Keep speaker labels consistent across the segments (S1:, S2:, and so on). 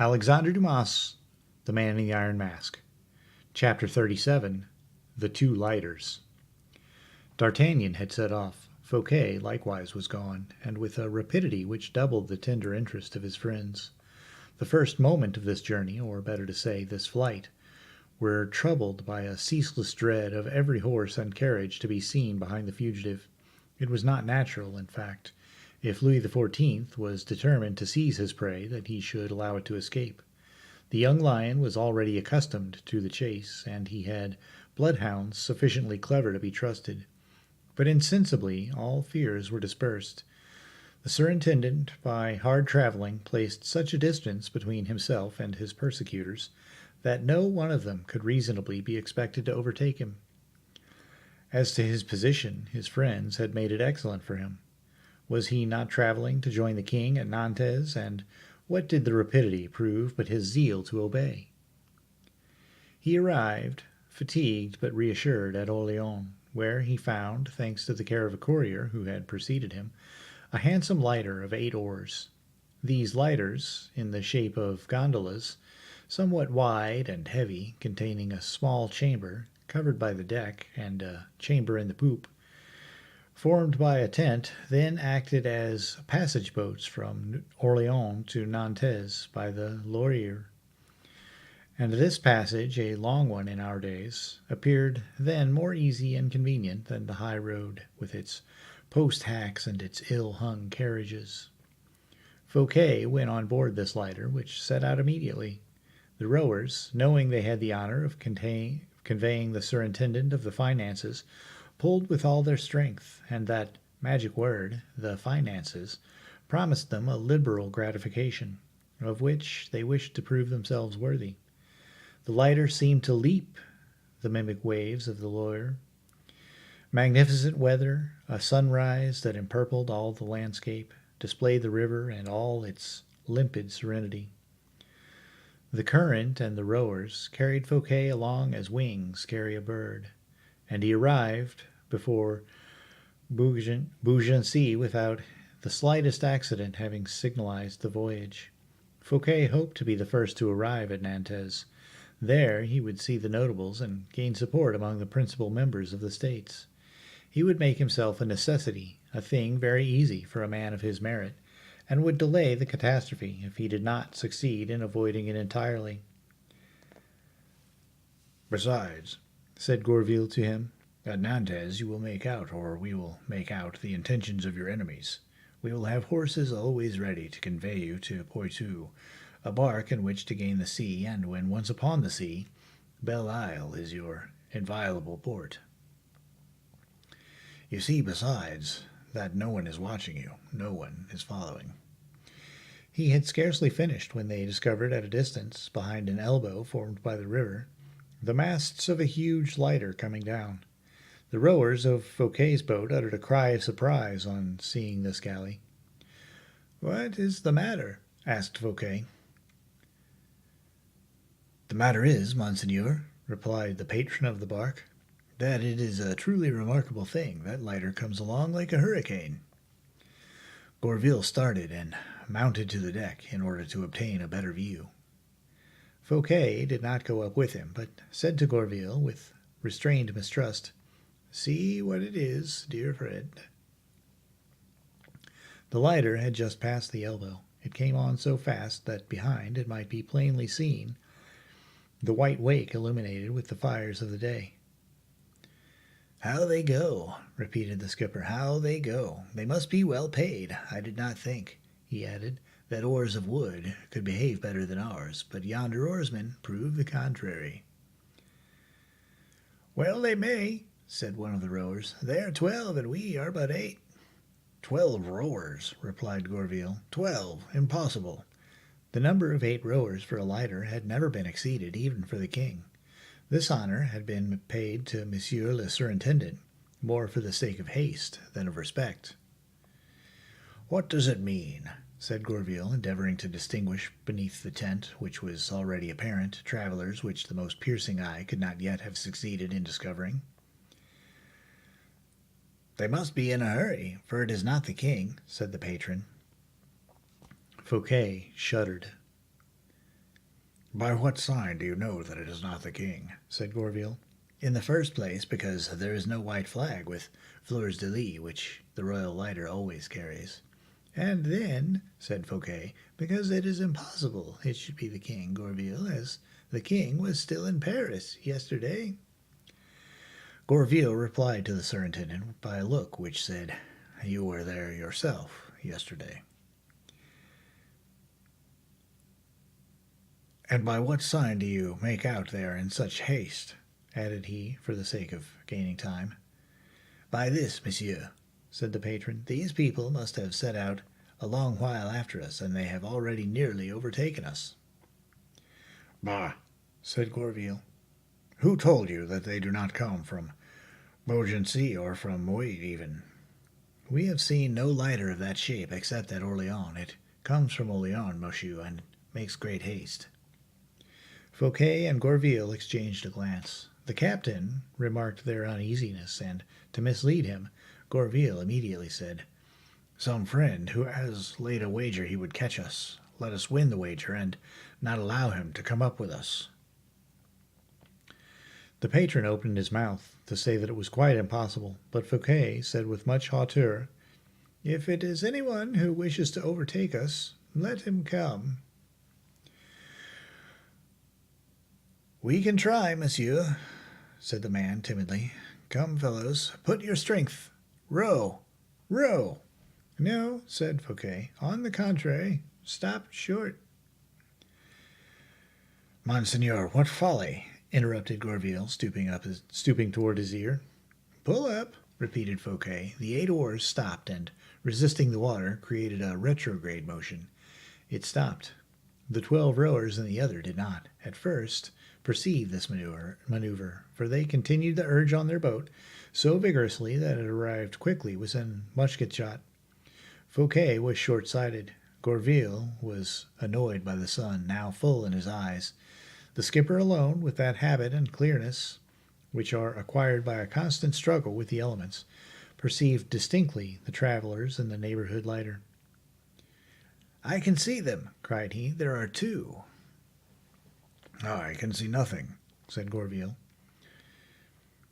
S1: Alexandre Dumas, The Man in the Iron Mask. Chapter 37, The Two Lighters. D'Artagnan had set off. Fouquet likewise was gone, and with a rapidity which doubled the tender interest of his friends. The first moment of this journey, or better to say, this flight, were troubled by a ceaseless dread of every horse and carriage to be seen behind the fugitive. It was not natural, in fact, if Louis XIV was determined to seize his prey, that he should allow it to escape. The young lion was already accustomed to the chase, and he had bloodhounds sufficiently clever to be trusted. But insensibly all fears were dispersed. The surintendant, by hard travelling, placed such a distance between himself and his persecutors that no one of them could reasonably be expected to overtake him. As to his position, his friends had made it excellent for him. Was he not travelling to join the king at Nantes, and what did the rapidity prove but his zeal to obey? He arrived, fatigued but reassured, at Orleans, where he found, thanks to the care of a courier who had preceded him, a handsome lighter of 8 oars. These lighters, in the shape of gondolas, somewhat wide and heavy, containing a small chamber covered by the deck and a chamber in the poop, formed by a tent, then acted as passage boats from Orleans to Nantes by the Loire. And this passage, a long one in our days, appeared then more easy and convenient than the high road, with its post-hacks and its ill-hung carriages. Fouquet went on board this lighter, which set out immediately. The rowers, knowing they had the honour of conveying the surintendant of the finances, pulled with all their strength, and that magic word, the finances, promised them a liberal gratification, of which they wished to prove themselves worthy. The lighter seemed to leap the mimic waves of the Loire. Magnificent weather, a sunrise that empurpled all the landscape, displayed the river and all its limpid serenity. The current and the rowers carried Fouquet along as wings carry a bird, and he arrived before Beaugency without the slightest accident having signalized the voyage. Fouquet hoped to be the first to arrive at Nantes. There he would see the notables and gain support among the principal members of the States. He would make himself a necessity, a thing very easy for a man of his merit, and would delay the catastrophe if he did not succeed in avoiding it entirely.
S2: "Besides," said Gourville to him, "at Nantes you will make out, or we will make out, the intentions of your enemies. We will have horses always ready to convey you to Poitou, a bark in which to gain the sea, and when once upon the sea, Belle Isle is your inviolable port. You see, besides, that no one is watching you, no one is following."
S1: He had scarcely finished when they discovered at a distance, behind an elbow formed by the river, the masts of a huge lighter coming down. The rowers of Fouquet's boat uttered a cry of surprise on seeing this galley. "What is the matter?" asked Fouquet.
S2: "The matter is, monseigneur," replied the patron of the bark, "that it is a truly remarkable thing. That lighter comes along like a hurricane." Gourville started and mounted to the deck in order to obtain a better view.
S1: Fouquet did not go up with him, but said to Gourville, with restrained mistrust, "See what it is, dear friend." The lighter had just passed the elbow. It came on so fast that behind it might be plainly seen the white wake illuminated with the fires of the day.
S2: "How they go," repeated the skipper, "how they go. They must be well paid. I did not think," he added, "that oars of wood could behave better than ours, but yonder oarsmen prove the contrary." "Well they may," said one of the rowers. "They are 12, and we are but 8. "12 rowers," replied Gourville. "12! Impossible."
S1: The number of 8 rowers for a lighter had never been exceeded, even for the king. This honour had been paid to Monsieur le Surintendant, more for the sake of haste than of respect.
S2: "What does it mean?" said Gourville, endeavouring to distinguish beneath the tent, which was already apparent, travellers which the most piercing eye could not yet have succeeded in discovering. "They must be in a hurry, for it is not the king," said the patron.
S1: Fouquet shuddered.
S2: By what sign do you know that it is not the king? Said Gorville. In the first place, because there is no white flag with fleurs de lis, which the royal lighter always carries. And then, said Fouquet, because it is impossible it should be the king, Gorville, as the king was still in Paris yesterday. Gorville replied to the superintendent by a look which said, You were there yourself yesterday. And by what sign do you make out there in such haste? Added he, for the sake of gaining time. By this, monsieur, said the patron. These people must have set out a long while after us, and they have already nearly overtaken us. Bah, said Gorville. Who told you that they do not come from Beaugency or from Moët even? We have seen no lighter of that shape except at Orleans. It comes from Orleans, monsieur, and makes great haste. Fouquet and Gorville exchanged a glance. The captain remarked their uneasiness, and, to mislead him, Gorville immediately said, Some friend who has laid a wager he would catch us. Let us win the wager, and not allow him to come up with us.
S1: The patron opened his mouth to say that it was quite impossible, but Fouquet said with much hauteur, If it is anyone who wishes to overtake us, let him come.
S2: We can try, monsieur, said the man timidly. Come, fellows, put your strength. Row, row.
S1: No, said Fouquet. On the contrary, stop short.
S2: Monseigneur, what folly, interrupted Gorville, stooping toward his ear.
S1: Pull up,
S2: repeated Fouquet. The 8 oars stopped, and, resisting the water, created a retrograde motion. It stopped. The 12 rowers in the other did not, at first, perceive this maneuver, for they continued the urge on their boat so vigorously that it arrived quickly within musket shot. Fouquet was short-sighted. Gorville was annoyed by the sun, now full in his eyes. The skipper alone, with that habit and clearness which are acquired by a constant struggle with the elements, perceived distinctly the travellers in the neighborhood lighter. I can see them, cried he. There are 2.
S1: I can see nothing, said Gorville.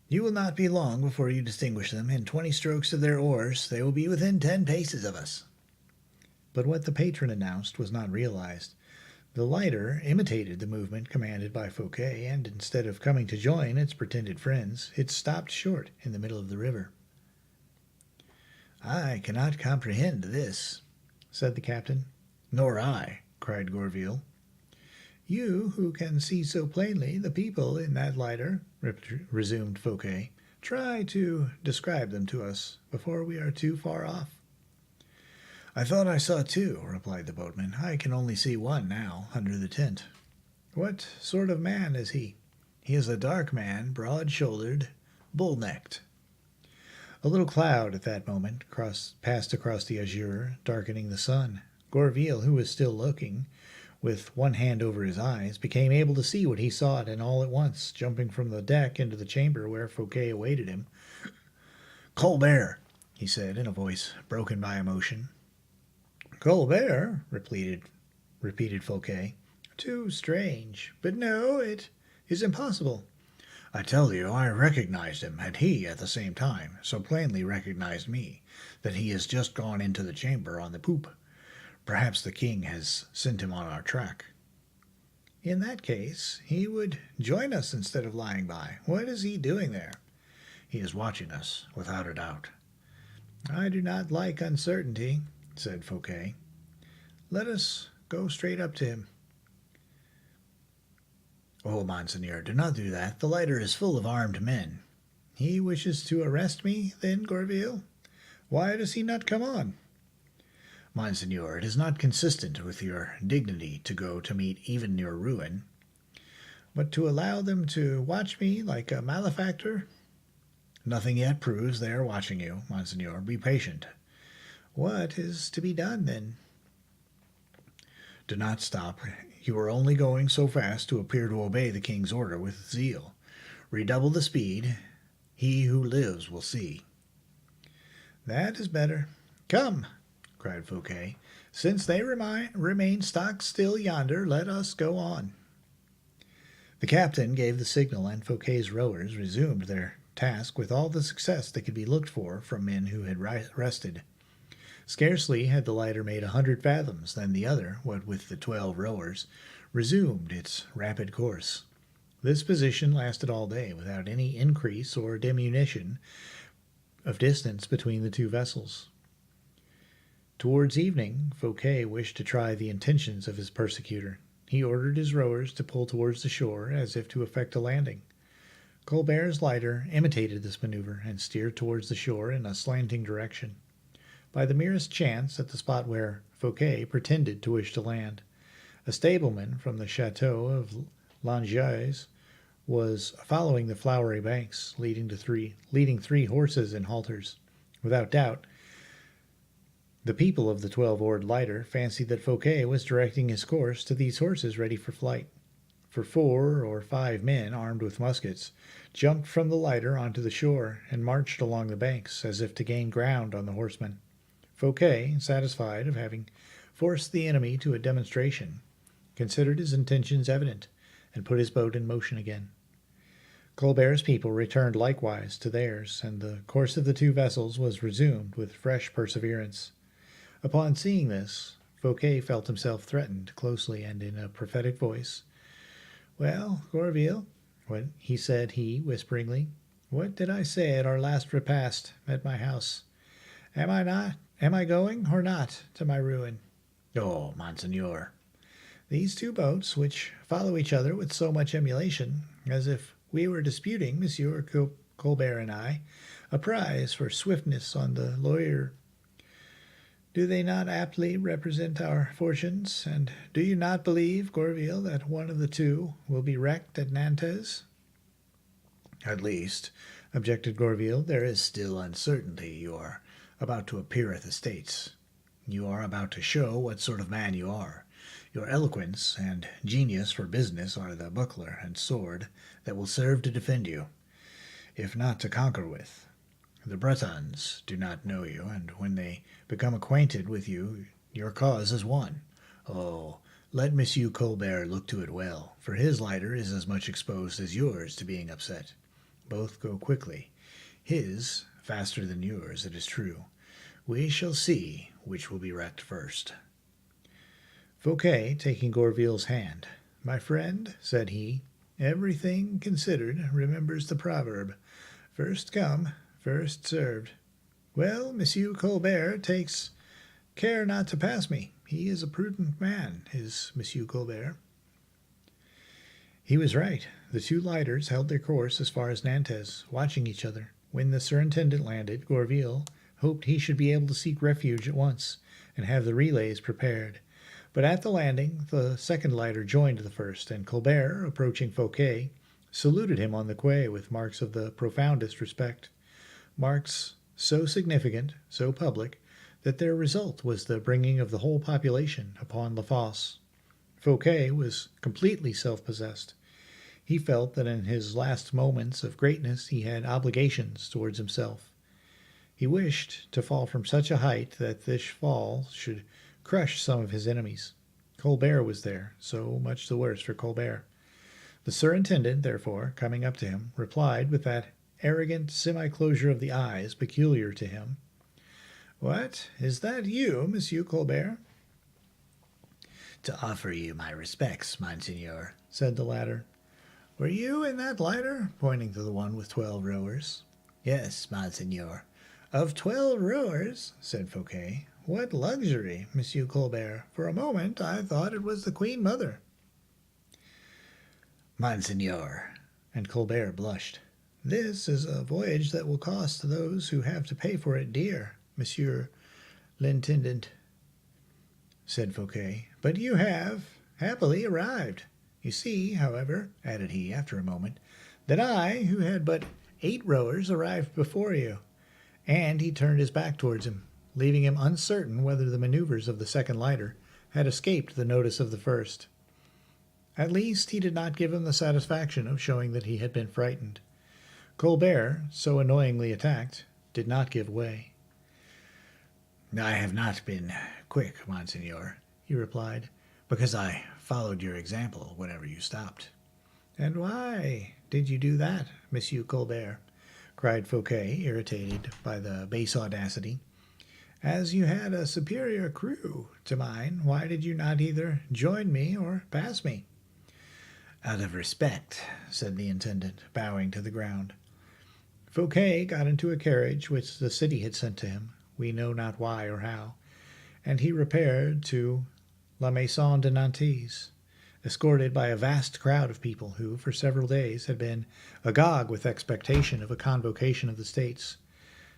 S2: You will not be long before you distinguish them. In 20 strokes of their oars, they will be within 10 paces of us.
S1: But what the patron announced was not realized. The lighter imitated the movement commanded by Fouquet, and instead of coming to join its pretended friends, it stopped short in the middle of the river.
S2: I cannot comprehend this, said the captain. Nor I, cried Gorville.
S1: You, who can see so plainly the people in that lighter, resumed Fouquet, try to describe them to us before we are too far off.
S2: I thought I saw 2, replied the boatman. I can only see 1 now, under the tent.
S1: What sort of man is he?
S2: He is a dark man, broad-shouldered, bull-necked.
S1: A little cloud at that moment passed across the azure, darkening the sun. Gorville, who was still looking, with one hand over his eyes, became able to see what he sought, and all at once, jumping from the deck into the chamber where Fouquet awaited him,
S2: Colbert, he said in a voice broken by emotion.
S1: Colbert, repeated Fouquet. Too strange. But no, it is impossible.
S2: I tell you, I recognized him, and he, at the same time, so plainly recognized me, that he has just gone into the chamber on the poop. Perhaps the king has sent him on our track.
S1: In that case, he would join us instead of lying by. What is he doing there?
S2: He is watching us, without a doubt.
S1: I do not like uncertainty, said Fouquet. Let us go straight up to him.
S2: Oh, monseigneur, do not do that. The lighter is full of armed men.
S1: He wishes to arrest me, then, Gorville? Why does he not come on?
S2: Monseigneur, it is not consistent with your dignity to go to meet even your ruin.
S1: But to allow them to watch me like a malefactor?
S2: Nothing yet proves they are watching you, monseigneur. Be patient.
S1: What is to be done, then?
S2: Do not stop. You are only going so fast to appear to obey the king's order with zeal. Redouble the speed. He who lives will see.
S1: That is better. Come, cried Fouquet. Since they remain stock still yonder, let us go on.
S2: The captain gave the signal, and Fouquet's rowers resumed their task with all the success that could be looked for from men who had rested. Scarcely had the lighter made 100 fathoms than the other, what with the 12 rowers, resumed its rapid course. This position lasted all day, without any increase or diminution of distance between the two vessels. Towards evening, Fouquet wished to try the intentions of his persecutor. He ordered his rowers to pull towards the shore as if to effect a landing. Colbert's lighter imitated this maneuver and steered towards the shore in a slanting direction. By the merest chance, at the spot where Fouquet pretended to wish to land, a stableman from the chateau of Langeais was following the flowery banks, leading three horses in halters. Without doubt, the people of the 12-oared lighter fancied that Fouquet was directing his course to these horses ready for flight. For 4 or 5 men, armed with muskets, jumped from the lighter onto the shore and marched along the banks as if to gain ground on the horsemen. Fouquet, satisfied of having forced the enemy to a demonstration, considered his intentions evident, and put his boat in motion again. Colbert's people returned likewise to theirs, and the course of the two vessels was resumed with fresh perseverance. Upon seeing this, Fouquet felt himself threatened closely, and in a prophetic voice, "Well, Gourville," said he, whisperingly, "what did I say at our last repast at my house? Am I going or not to my ruin?"
S1: "Oh, monseigneur."
S2: "These two boats, which follow each other with so much emulation, as if we were disputing, Monsieur Colbert and I, a prize for swiftness on the Loire, do they not aptly represent our fortunes? And do you not believe, Gourville, that one of the two will be wrecked at Nantes?"
S1: "At least," objected Gourville, "there is still uncertainty. You are about to appear at the States. You are about to show what sort of man you are. Your eloquence and genius for business are the buckler and sword that will serve to defend you, if not to conquer with. The Bretons do not know you, and when they become acquainted with you, your cause is won. Oh, let Monsieur Colbert look to it well, for his lighter is as much exposed as yours to being upset. Both go quickly. His faster than yours, it is true. We shall see which will be wrecked first."
S2: Fouquet, taking Gourville's hand, "My friend," said he, "everything considered remembers the proverb, 'First come, first served.' Well, Monsieur Colbert takes care not to pass me. He is a prudent man, is Monsieur Colbert." He was right. The two lighters held their course as far as Nantes, watching each other. When the surintendant landed, Gourville hoped he should be able to seek refuge at once, and have the relays prepared. But at the landing, the second lighter joined the first, and Colbert, approaching Fouquet, saluted him on the quay with marks of the profoundest respect. Marks so significant, so public, that their result was the bringing of the whole population upon La Fosse. Fouquet was completely self-possessed. He felt that in his last moments of greatness he had obligations towards himself. He wished to fall from such a height that this fall should crush some of his enemies. Colbert was there, so much the worse for Colbert. The surintendant, therefore, coming up to him, replied with that arrogant semi-closure of the eyes peculiar to him, "What, is that you, Monsieur Colbert?"
S1: "To offer you my respects, monseigneur,"
S2: said the latter. "Were you in that lighter?" pointing to the one with 12 rowers.
S1: "Yes, monseigneur."
S2: "Of 12 rowers?" said Fouquet. "What luxury, Monsieur Colbert! For a moment I thought it was the Queen Mother."
S1: "Monseigneur,"
S2: and Colbert blushed, "this is a voyage that will cost those who have to pay for it dear, Monsieur l'Intendant," said Fouquet. "But you have happily arrived. You see, however," added he, after a moment, "that I, who had but 8 rowers, arrived before you." And he turned his back towards him, leaving him uncertain whether the maneuvers of the second lighter had escaped the notice of the first. At least he did not give him the satisfaction of showing that he had been frightened. Colbert, so annoyingly attacked, did not give way.
S1: "I have not been quick, monseigneur," he replied, "because I followed your example whenever you stopped.
S2: And why did you do that, Monsieur Colbert? Cried Fouquet, irritated by the base audacity. As you had a superior crew to mine, why did you not either join me or pass me? Out of respect, said the intendant, bowing to the ground. Fouquet got into a carriage which the city had sent to him, we know not why or how, and he repaired to La Maison de Nantes, escorted by a vast crowd of people who, for several days, had been agog with expectation of a convocation of the States.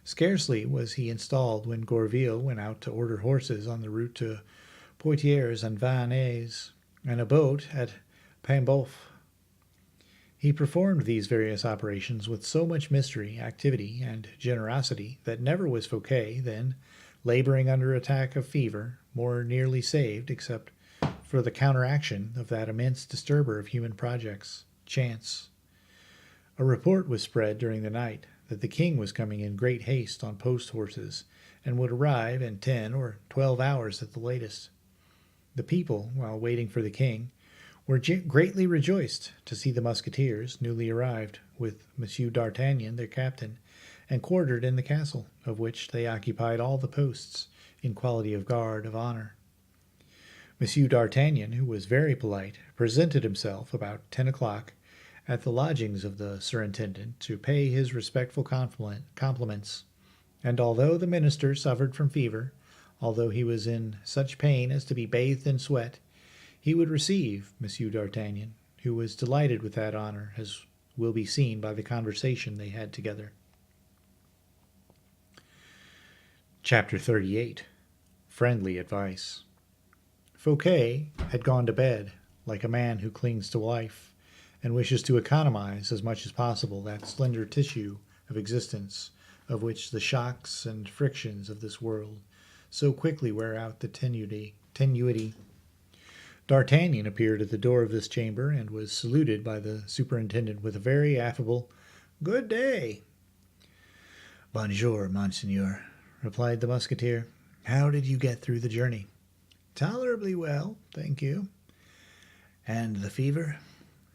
S2: Scarcely was he installed when Gourville went out to order horses on the route to Poitiers and Vannes, and a boat at Paimboeuf. He performed these various operations with so much mystery, activity, and generosity that never was Fouquet, then, laboring under attack of fever, more nearly saved, except for the counteraction of that immense disturber of human projects, chance. A report was spread during the night that the king was coming in great haste on post horses, and would arrive in 10 or 12 hours at the latest. The people, while waiting for the king, were greatly rejoiced to see the musketeers, newly arrived, with Monsieur d'Artagnan, their captain, and quartered in the castle, of which they occupied all the posts, in quality of guard of honor. Monsieur d'Artagnan, who was very polite, presented himself about 10 o'clock at the lodgings of the surintendant to pay his respectful compliments, and although the minister suffered from fever, although he was in such pain as to be bathed in sweat, he would receive Monsieur d'Artagnan, who was delighted with that honor, as will be seen by the conversation they had together. Chapter 38. Friendly Advice. Fouquet had gone to bed like a man who clings to life and wishes to economize as much as possible that slender tissue of existence of which the shocks and frictions of this world so quickly wear out the tenuity. D'Artagnan appeared at the door of this chamber and was saluted by the superintendent with a very affable "Good day." "Bonjour, monseigneur," replied the musketeer. "How did you get through the journey?" "Tolerably well, thank you." "And the fever?"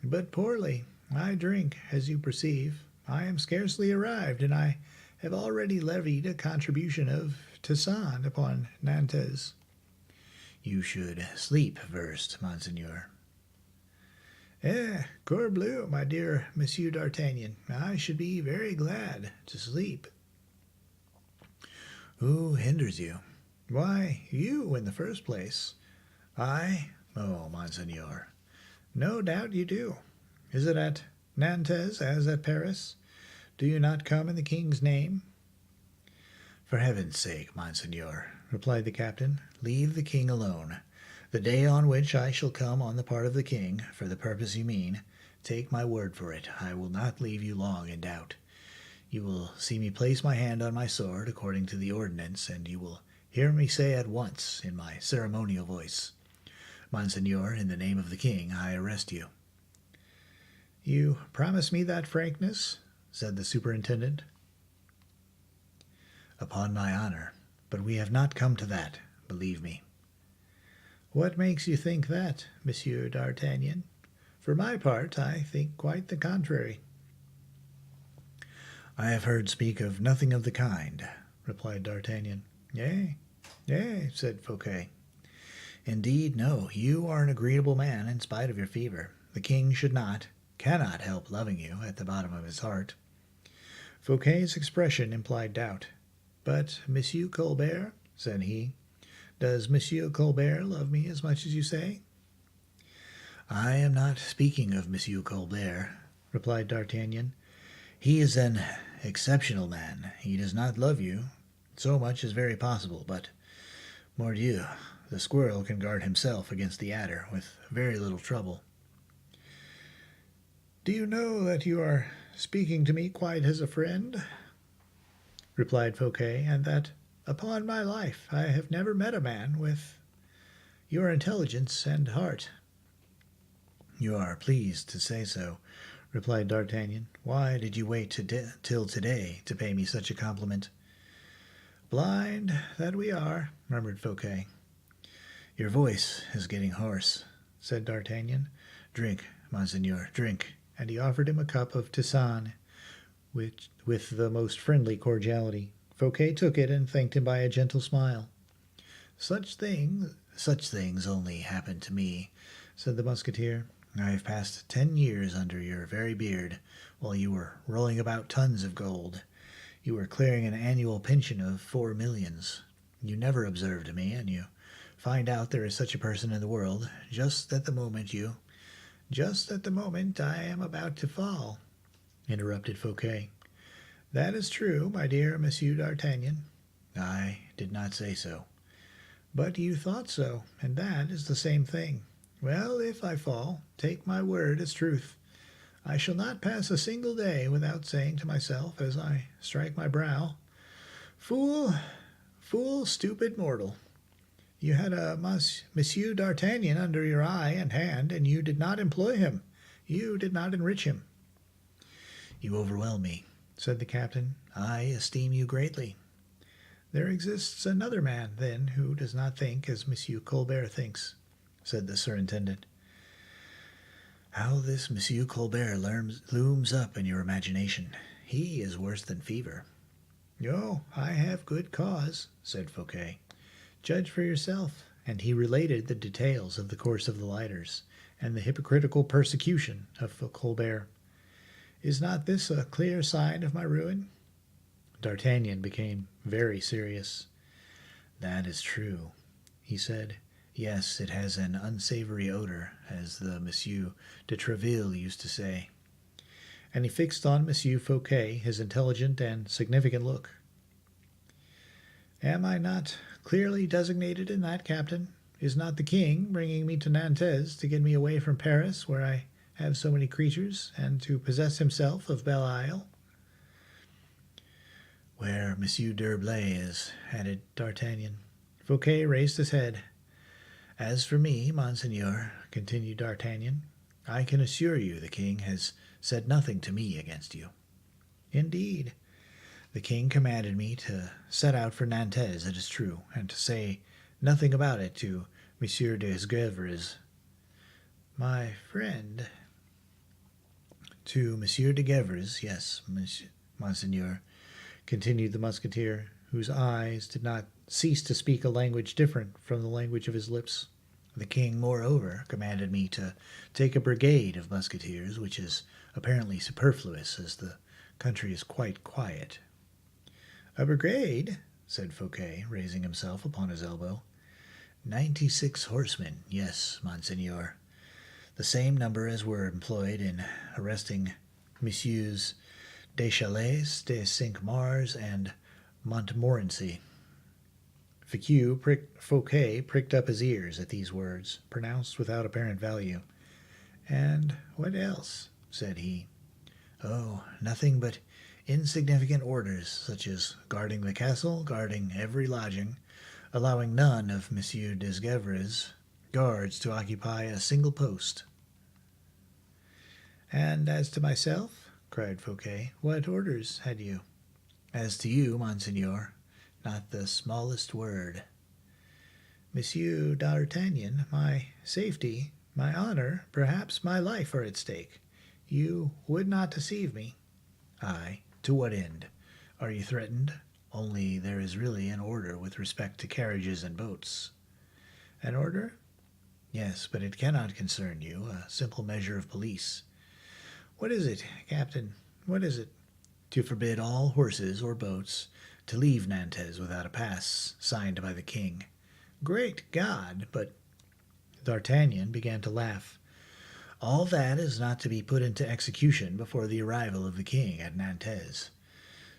S2: "But poorly. I drink, as you perceive. I am scarcely arrived, and I have already levied a contribution of Tisane upon Nantes." "You should sleep first, monseigneur." Corbleu, my dear Monsieur d'Artagnan, I should be very glad to sleep." "Who hinders you?" "Why, you in the first place." "I? Oh, monseigneur." "No doubt you do. Is it at Nantes as at Paris? Do you not come in the king's name?" "For heaven's sake, monseigneur," replied the captain, "leave the king alone. The day on which I shall come on the part of the king, for the purpose you mean, take my word for it, I will not leave you long in doubt. You will see me place my hand on my sword according to the ordinance, and you will hear me say at once, in my ceremonial voice, 'Monseigneur, in the name of the king, I arrest you.'" "You promise me that frankness?" said the superintendent. "Upon my honor. But we have not come to that, believe me." "What makes you think that, Monsieur d'Artagnan? For my part, I think quite the contrary." "I have heard speak of nothing of the kind," replied d'Artagnan. Yea, said Fouquet. "Indeed, no. You are an agreeable man in spite of your fever. The king cannot help loving you at the bottom of his heart." Fouquet's expression implied doubt. "But Monsieur Colbert," said he, "does Monsieur Colbert love me as much as you say?" "I am not speaking of Monsieur Colbert," replied d'Artagnan. "He is an exceptional man. He does not love you. So much is very possible, but, mordieu, the squirrel can guard himself against the adder with very little trouble." "Do you know that you are speaking to me quite as a friend?" replied Fouquet, "and that, upon my life, I have never met a man with your intelligence and heart." "You are pleased to say so," replied d'Artagnan. "Why did you wait till today to pay me such a compliment?" "Blind that we are," murmured Fouquet. "Your voice is getting hoarse," said d'Artagnan. "Drink, monseigneur, drink.
S1: and he offered him a cup of tisane with the most friendly cordiality. Fouquet took it and thanked him by a gentle smile. Such things only happen to me," said the musketeer. "I have passed 10 years under your very beard, while you were rolling about tons of gold. You were clearing an annual pension of 4 millions. You never observed me, and you find out there is such a person in the world just at the moment I am about to fall," interrupted Fouquet. "That is true, my dear Monsieur d'Artagnan." "I did not say so." "But you thought so, and that is the same thing. Well, if I fall, take my word as truth. I shall not pass a single day without saying to myself as I strike my brow, 'Fool, fool, stupid mortal! You had a Monsieur d'Artagnan under your eye and hand, and you did not employ him. You did not enrich him.'" "You overwhelm me," said the captain. "I esteem you greatly." "There exists another man, then, who does not think as Monsieur Colbert thinks," said the surintendant. "How this Monsieur Colbert looms up in your imagination! He is worse than fever." "Oh, I have good cause," said Fouquet. "Judge for yourself." And he related the details of the course of the lighters, and the hypocritical persecution of Colbert. "Is not this a clear sign of my ruin?" D'Artagnan became very serious. "That is true," he said. "Yes, it has an unsavory odor, as the Monsieur de Tréville used to say." And he fixed on Monsieur Fouquet his intelligent and significant look. "Am I not clearly designated in that, Captain? Is not the king bringing me to Nantes to get me away from Paris, where I have so many creatures, and to possess himself of Belle Isle?" "Where Monsieur d'Herblay is," added D'Artagnan. Fouquet raised his head. "As for me, Monseigneur," continued D'Artagnan, "I can assure you the king has said nothing to me against you." "Indeed?" "The king commanded me to set out for Nantes, it is true, and to say nothing about it to Monsieur de Gesvres." "My friend." "To Monsieur de Gesvres, yes, Monseigneur," continued the musketeer, whose eyes did not cease to speak a language different from the language of his lips. "The king, moreover, commanded me to take a brigade of musketeers, which is apparently superfluous, as the country is quite quiet." "A brigade?" said Fouquet, raising himself upon his elbow. 96 horsemen, yes, Monseigneur. The same number as were employed in arresting Messieurs Deschales, de Cinq-Mars, and Montmorency." Fouquet pricked up his ears at these words, pronounced without apparent value. "And what else?" said he. "Oh, nothing but insignificant orders, such as guarding the castle, guarding every lodging, allowing none of Monsieur de Gesvres' guards to occupy a single post." "And as to myself," cried Fouquet, "what orders had you?" "As to you, Monseigneur, not the smallest word." "Monsieur d'Artagnan, my safety, my honor, perhaps my life are at stake. You would not deceive me."
S2: "Aye, to what end? Are you threatened? Only there is really an order with respect to carriages and boats."
S1: "An order?"
S2: "Yes, but it cannot concern you, a simple measure of police."
S1: "What is it, Captain? What is it?"
S2: "To forbid all horses or boats to leave Nantes without a pass signed by the king."
S1: "Great God! But—"
S2: D'Artagnan began to laugh. "All that is not to be put into execution before the arrival of the king at Nantes.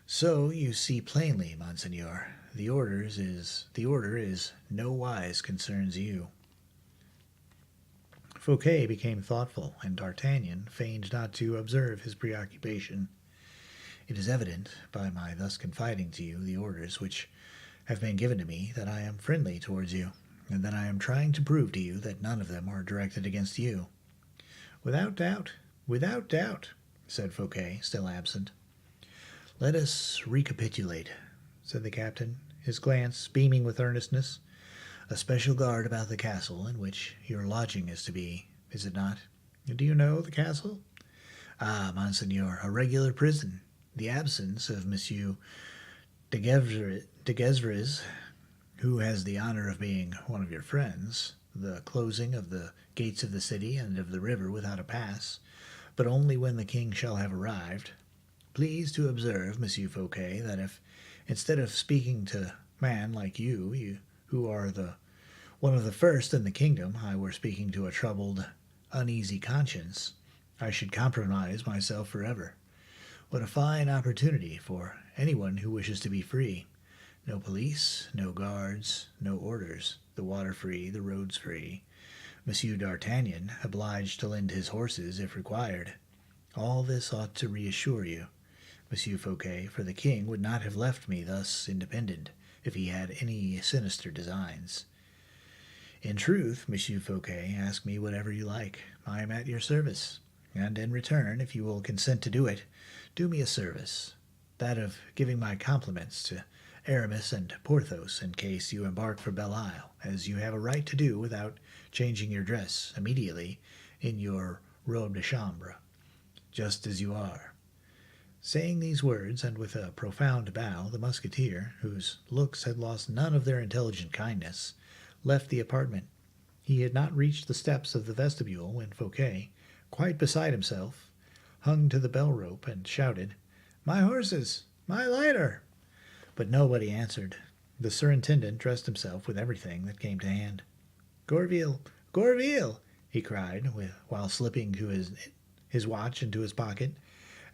S2: So you see plainly, Monseigneur, the order is no wise concerns you."
S1: Fouquet became thoughtful, and D'Artagnan feigned not to observe his preoccupation.
S2: "It is evident, by my thus confiding to you the orders which have been given to me, that I am friendly towards you, and that I am trying to prove to you that none of them are directed against you."
S1: Without doubt," said Fouquet, still absent.
S2: "Let us recapitulate," said the captain, his glance beaming with earnestness. "A special guard about the castle in which your lodging is to be, is it not?"
S1: "Do you know the castle?"
S2: Ah, Monseigneur, a regular prison. The absence of Monsieur de Gesvres, who has the honor of being one of your friends, the closing of the gates of the city and of the river without a pass, but only when the king shall have arrived. Please to observe, Monsieur Fouquet, that if, instead of speaking to man like you who are the one of the first in the kingdom, I were speaking to a troubled, uneasy conscience, I should compromise myself forever. What a fine opportunity for anyone who wishes to be free. No police, no guards, no orders, the water free, the roads free. Monsieur d'Artagnan obliged to lend his horses if required. All this ought to reassure you, Monsieur Fouquet, for the king would not have left me thus independent if he had any sinister designs. In truth, Monsieur Fouquet, ask me whatever you like. I am at your service. And in return, if you will consent to do it, do me a service, that of giving my compliments to Aramis and Porthos in case you embark for Belle Isle, as you have a right to do without changing your dress immediately in your robe de chambre, just as you are. Saying these words, and with a profound bow, the musketeer, whose looks had lost none of their intelligent kindness, left the apartment. He had not reached the steps of the vestibule when Fouquet, quite beside himself, hung to the bell rope and shouted, "My horses! My lighter!" But nobody answered. The surintendant dressed himself with everything that came to hand. "Gourville! Gourville!" he cried, while slipping to his watch into his pocket,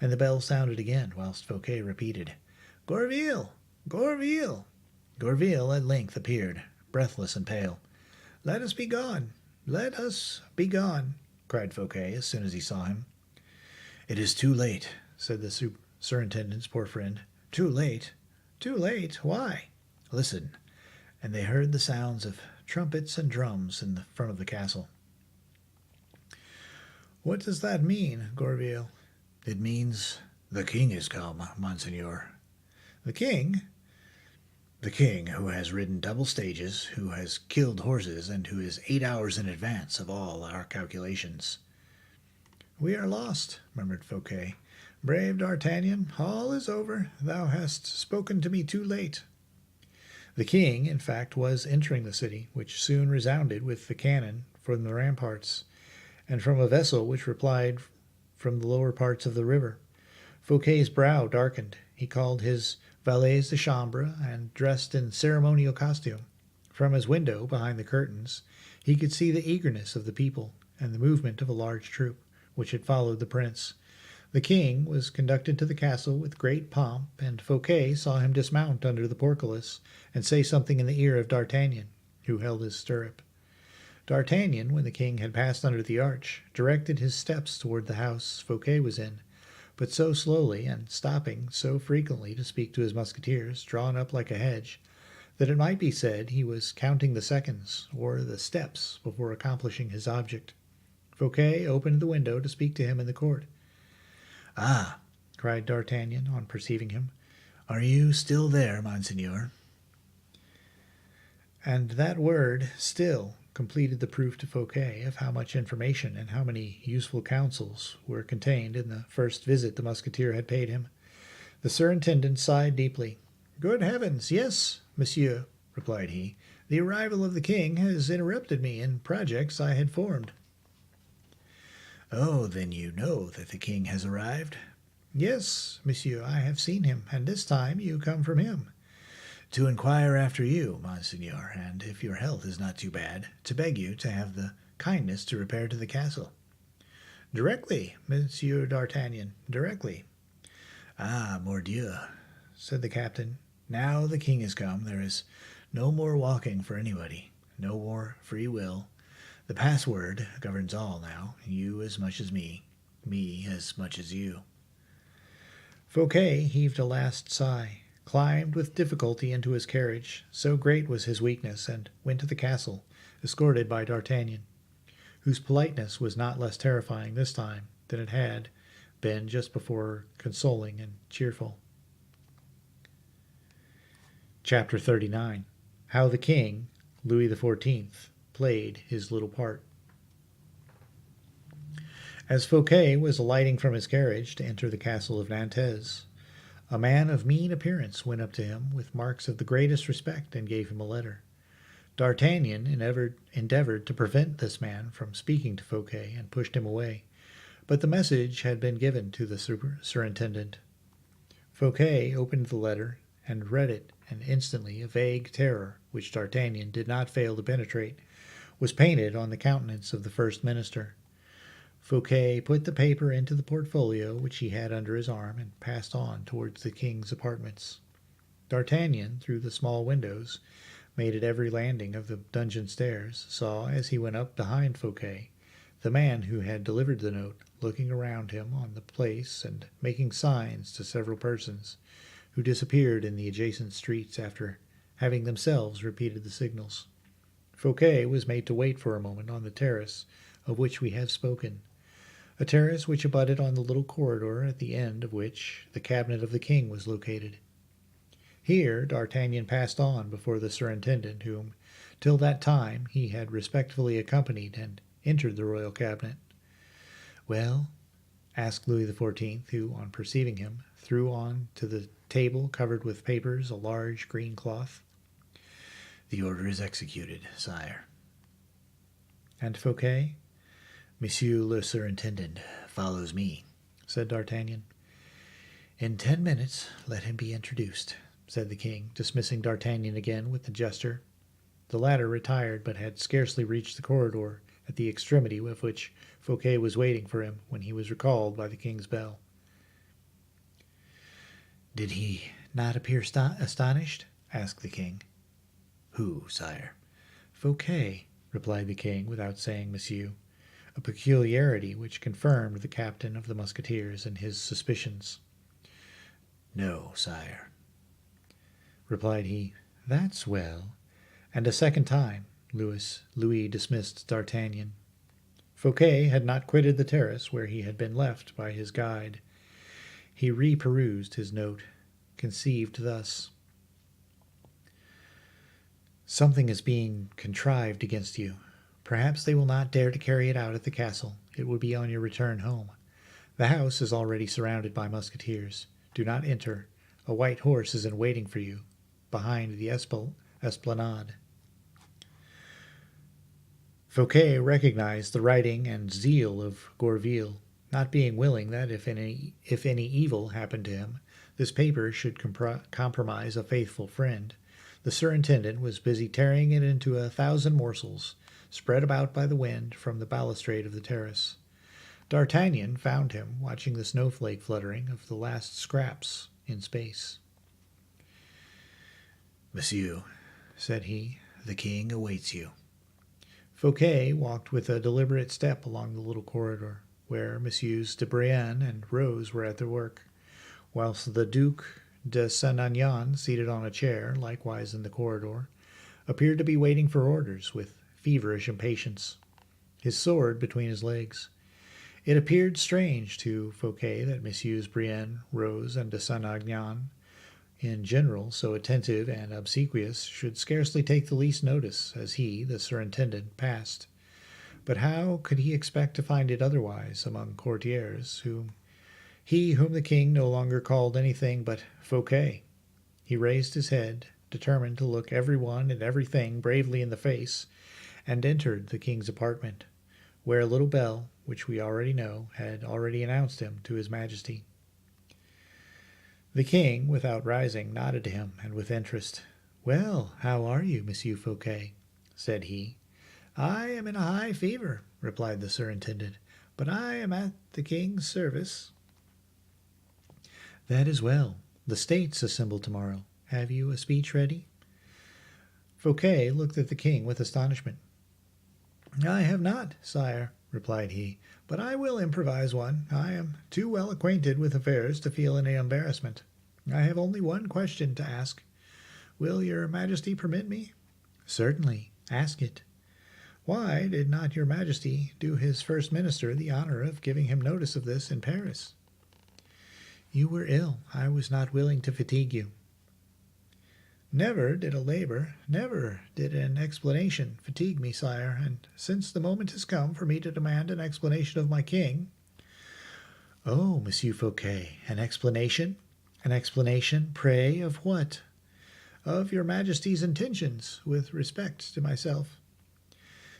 S2: and the bell sounded again, whilst Fouquet repeated, "Gourville! Gourville!" Gourville at length appeared, breathless and pale. "Let us be gone! Let us be gone!" cried Fouquet as soon as he saw him. "It is too late," said the surintendant's poor friend. "Too late? Too late? Why?" "Listen." And they heard the sounds of trumpets and drums in the front of the castle.
S1: "What does that mean, Gourville?"
S2: "It means the king is come, Monseigneur."
S1: "The king?"
S2: "The king, who has ridden double stages, who has killed horses, and who is 8 hours in advance of all our calculations."
S1: "We are lost," murmured Fouquet. "Brave D'Artagnan, all is over. Thou hast spoken to me too late." The king, in fact, was entering the city, which soon resounded with the cannon from the ramparts, and from a vessel which replied from the lower parts of the river. Fouquet's brow darkened. He called his valets de chambre and dressed in ceremonial costume. From his window, behind the curtains, he could see the eagerness of the people and the movement of a large troop, which had followed the prince. The king was conducted to the castle with great pomp, and Fouquet saw him dismount under the portcullis and say something in the ear of D'Artagnan, who held his stirrup. D'Artagnan, when the king had passed under the arch, directed his steps toward the house Fouquet was in, but so slowly, and stopping so frequently to speak to his musketeers, drawn up like a hedge, that it might be said he was counting the seconds or the steps before accomplishing his object. Fouquet opened the window to speak to him in the court.
S2: "Ah,"
S1: cried D'Artagnan on perceiving him,
S2: "are you still there, Monseigneur?"
S1: and that word "still" completed the proof to Fouquet of how much information and how many useful counsels were contained in the first visit the musketeer had paid him. The surintendant sighed deeply. "Good heavens, yes, monsieur," replied he. "The arrival of the king has interrupted me in projects I had formed."
S2: "Oh, then you know that the king has arrived?"
S1: "Yes, monsieur, I have seen him, and this time you come from him."
S2: "To inquire after you, Monseigneur, and, if your health is not too bad, to beg you to have the kindness to repair to the castle."
S1: "Directly, Monsieur d'Artagnan, directly."
S2: "Ah, mordieu," said the captain. "Now the king is come, there is no more walking for anybody, no more free will. The password governs all now, you as much as me as much as you."
S1: Fouquet heaved a last sigh, climbed with difficulty into his carriage, so great was his weakness, and went to the castle, escorted by D'Artagnan, whose politeness was not less terrifying this time than it had been just before consoling and cheerful. Chapter 39. How the King, Louis XIV, played his little part. As Fouquet was alighting from his carriage to enter the castle of Nantes, a man of mean appearance went up to him with marks of the greatest respect and gave him a letter. D'Artagnan endeavored to prevent this man from speaking to Fouquet and pushed him away, but the message had been given to the superintendent. Fouquet opened the letter and read it, and instantly a vague terror, which D'Artagnan did not fail to penetrate, was painted on the countenance of the first minister. Fouquet put the paper into the portfolio which he had under his arm and passed on towards the king's apartments. D'Artagnan, through the small windows made at every landing of the dungeon stairs, saw, as he went up behind Fouquet, the man who had delivered the note looking around him on the place and making signs to several persons, who disappeared in the adjacent streets after having themselves repeated the signals. Fouquet was made to wait for a moment on the terrace of which we have spoken, a terrace which abutted on the little corridor at the end of which the cabinet of the king was located. Here D'Artagnan passed on before the superintendent, whom, till that time, he had respectfully accompanied, and entered the royal cabinet. "Well?" asked Louis XIV, who, on perceiving him, threw on to the table covered with papers a large green cloth.
S2: "The order is executed, sire."
S1: "And Fouquet?"
S2: "Monsieur le Surintendant follows me,"
S1: said D'Artagnan.
S2: "In 10 minutes let him be introduced," said the king, dismissing D'Artagnan again with a gesture.
S1: The latter retired, but had scarcely reached the corridor at the extremity of which Fouquet was waiting for him when he was recalled by the king's bell.
S2: "Did he not appear astonished?" asked the king. "Who, sire?"
S1: "Fouquet," replied the king, without saying monsieur, a peculiarity which confirmed the captain of the musketeers in his suspicions.
S2: "No, sire,"
S1: replied he. "That's well." And a second time Louis dismissed D'Artagnan. Fouquet had not quitted the terrace where he had been left by his guide. He reperused his note, conceived thus: "Something is being contrived against you. Perhaps they will not dare to carry it out at the castle. It will be on your return home. The house is already surrounded by musketeers. Do not enter. A white horse is in waiting for you behind the esplanade." Fouquet recognized the writing and zeal of Gourville, not being willing that if any evil happened to him, this paper should compromise a faithful friend. The superintendent was busy tearing it into 1,000 morsels, spread about by the wind from the balustrade of the terrace. D'Artagnan found him watching the snowflake fluttering of the last scraps in space.
S2: "Monsieur," said he, "the king awaits you."
S1: Fouquet walked with a deliberate step along the little corridor, where Messieurs de Brienne and Rose were at their work, whilst the Duc de Saint Aignan, seated on a chair, likewise in the corridor, appeared to be waiting for orders with feverish impatience, his sword between his legs. It appeared strange to Fouquet that Messieurs Brienne, Rose, and de Saint Aignan, in general so attentive and obsequious, should scarcely take the least notice as he, the superintendent, passed. But how could he expect to find it otherwise among courtiers, whom the king no longer called anything but Fouquet? He raised his head, determined to look every one and everything bravely in the face, and entered the king's apartment, where a little bell, which we already know, had already announced him to his majesty. The king, without rising, nodded to him, and with interest. "Well, how are you, Monsieur Fouquet?" said he. "I am in a high fever," replied the superintendent, "but I am at the king's service." "That is well. The states assemble tomorrow. Have you a speech ready?" Fouquet looked at the king with astonishment. "I have not, sire," replied he, "but I will improvise one. I am too well acquainted with affairs to feel any embarrassment. I have only one question to ask. Will your majesty permit me?" "Certainly. Ask it." "Why did not your majesty do his first minister the honor of giving him notice of this in Paris?" "You were ill. I was not willing to fatigue you." Never did an explanation fatigue me, sire, and since the moment has come for me to demand an explanation of my king, Oh, Monsieur Fouquet, an explanation? An explanation, pray, of what? Of your Majesty's intentions with respect to myself.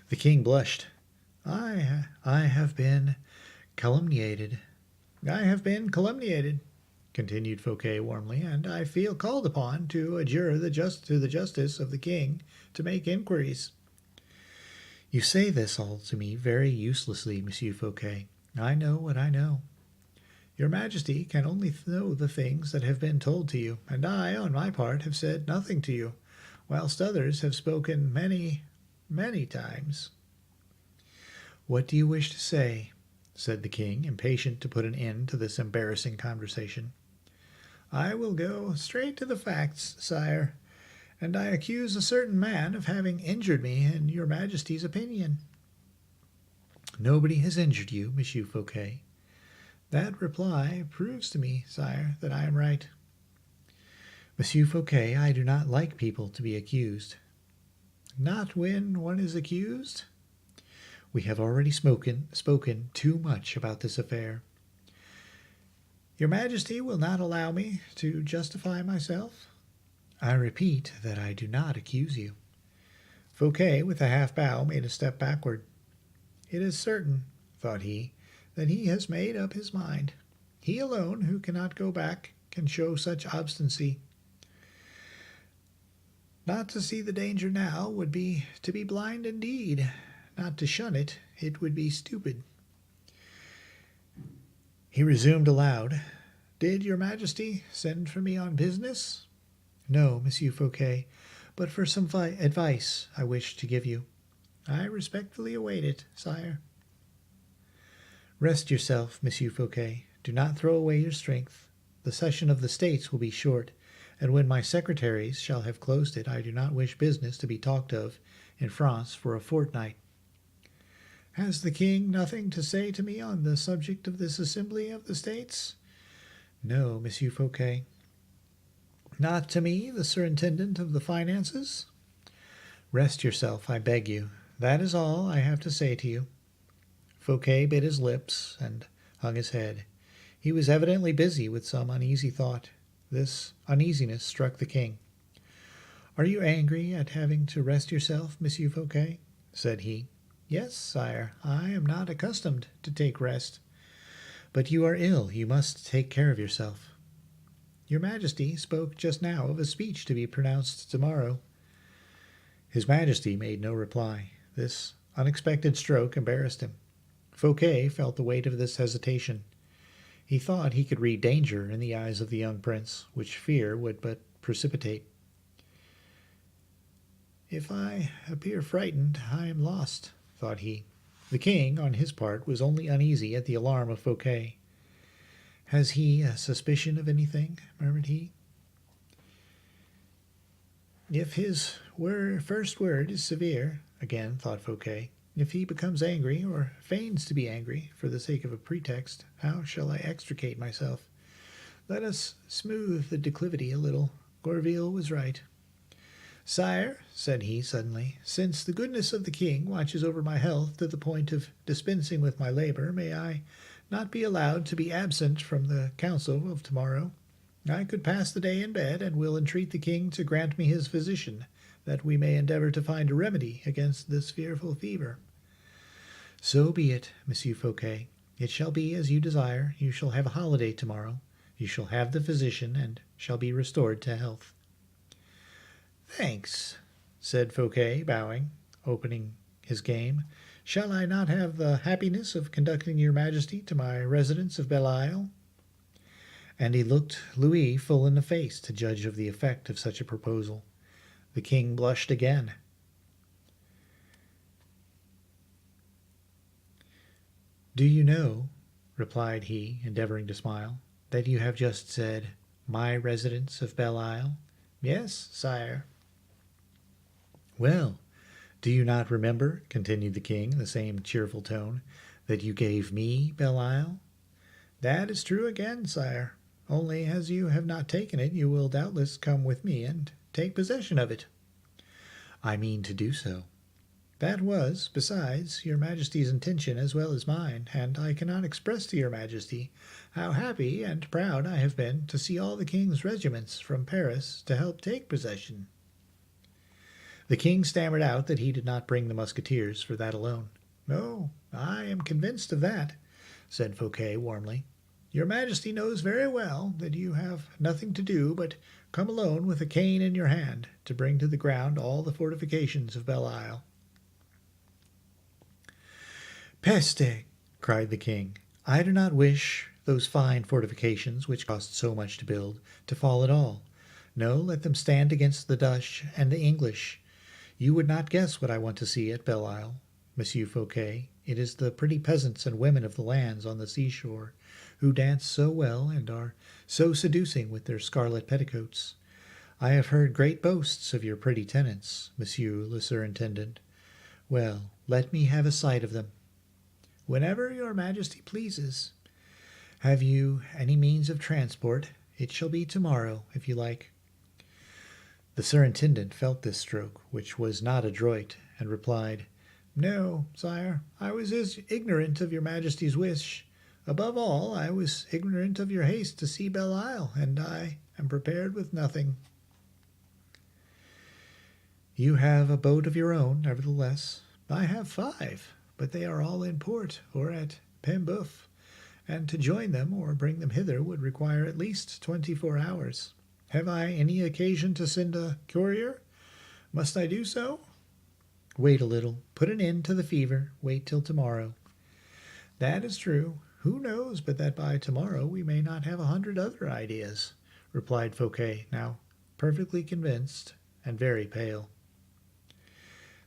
S1: The king blushed. I have been calumniated. I have been calumniated, continued Fouquet warmly, and I feel called upon to adjure to the justice of the king to make inquiries. You say this all to me very uselessly, Monsieur Fouquet. I know what I know. Your Majesty can only know the things that have been told to you, and I, on my part, have said nothing to you, whilst others have spoken many, many times. What do you wish to say? Said the king, impatient to put an end to this embarrassing conversation. I will go straight to the facts, sire, and I accuse a certain man of having injured me in your Majesty's opinion. Nobody has injured you, Monsieur Fouquet. That reply proves to me, sire, that I am right. Monsieur Fouquet, I do not like people to be accused. Not when one is accused? We have already spoken too much about this affair. Your Majesty will not allow me to justify myself? I repeat that I do not accuse you. Fouquet, with a half bow, made a step backward. It is certain, thought he, that he has made up his mind. He alone, who cannot go back, can show such obstinacy. Not to see the danger now would be to be blind indeed. Not to shun it, it would be stupid. He resumed aloud. Did your Majesty send for me on business? No, Monsieur Fouquet, but for some advice I wish to give you. I respectfully await it, sire. Rest yourself, Monsieur Fouquet. Do not throw away your strength. The session of the States will be short, and when my secretaries shall have closed it, I do not wish business to be talked of in France for a fortnight. Has the king nothing to say to me on the subject of this assembly of the States? No, Monsieur Fouquet. Not to me, the superintendent of the finances? Rest yourself, I beg you. That is all I have to say to you. Fouquet bit his lips and hung his head. He was evidently busy with some uneasy thought. This uneasiness struck the king. Are you angry at having to rest yourself, Monsieur Fouquet? Said he. Yes, sire, I am not accustomed to take rest. But you are ill. You must take care of yourself. Your Majesty spoke just now of a speech to be pronounced tomorrow. His Majesty made no reply. This unexpected stroke embarrassed him. Fouquet felt the weight of this hesitation. He thought he could read danger in the eyes of the young prince, which fear would but precipitate. If I appear frightened, I am lost, thought he. The king, on his part, was only uneasy at the alarm of Fouquet. Has he a suspicion of anything? Murmured he. If his first word is severe, again thought Fouquet, if he becomes angry, or feigns to be angry, for the sake of a pretext, how shall I extricate myself? Let us smooth the declivity a little. Gourville was right. Sire, said he suddenly, since the goodness of the king watches over my health to the point of dispensing with my labor, may I not be allowed to be absent from the council of tomorrow? I could pass the day in bed, and will entreat the king to grant me his physician, that we may endeavor to find a remedy against this fearful fever. So be it, Monsieur Fouquet. It shall be as you desire. You shall have a holiday tomorrow. You shall have the physician, and shall be restored to health. Thanks, said Fouquet, bowing, opening his game. Shall I not have the happiness of conducting your Majesty to my residence of Belle Isle? And he looked Louis full in the face to judge of the effect of such a proposal. The king blushed again. Do you know, replied he, endeavoring to smile, that you have just said, my residence of Belle Isle? Yes, sire. Well, do you not remember, continued the king in the same cheerful tone, that you gave me Belle Isle? That is true again, sire. Only as you have not taken it, you will doubtless come with me and take possession of it. I mean to do so. That was, besides, your Majesty's intention as well as mine, and I cannot express to your Majesty how happy and proud I have been to see all the king's regiments from Paris to help take possession." The king stammered out that he did not bring the musketeers for that alone. "No, I am convinced of that," said Fouquet warmly. "Your Majesty knows very well that you have nothing to do but come alone with a cane in your hand to bring to the ground all the fortifications of Belle Isle." "Peste!" cried the king. "I do not wish those fine fortifications, which cost so much to build, to fall at all. No, let them stand against the Dutch and the English. You would not guess what I want to see at Belle Isle, Monsieur Fouquet. It is the pretty peasants and women of the lands on the seashore, who dance so well and are so seducing with their scarlet petticoats. I have heard great boasts of your pretty tenants, Monsieur le Surintendant. Well, let me have a sight of them." "Whenever your Majesty pleases. Have you any means of transport? It shall be tomorrow, if you like." The Surintendant felt this stroke, which was not adroit, and replied, "No, sire, I was as ignorant of your Majesty's wish. Above all, I was ignorant of your haste to see Belle Isle, and I am prepared with nothing." "You have a boat of your own, nevertheless." "I have 5, but they are all in port or at Pemboeuf, and to join them or bring them hither would require at least 24 hours. Have I any occasion to send a courier? Must I do so?" "Wait a little. Put an end to the fever. Wait till tomorrow." "That is true. Who knows but that by tomorrow we may not have 100 other ideas," replied Fouquet, now perfectly convinced and very pale.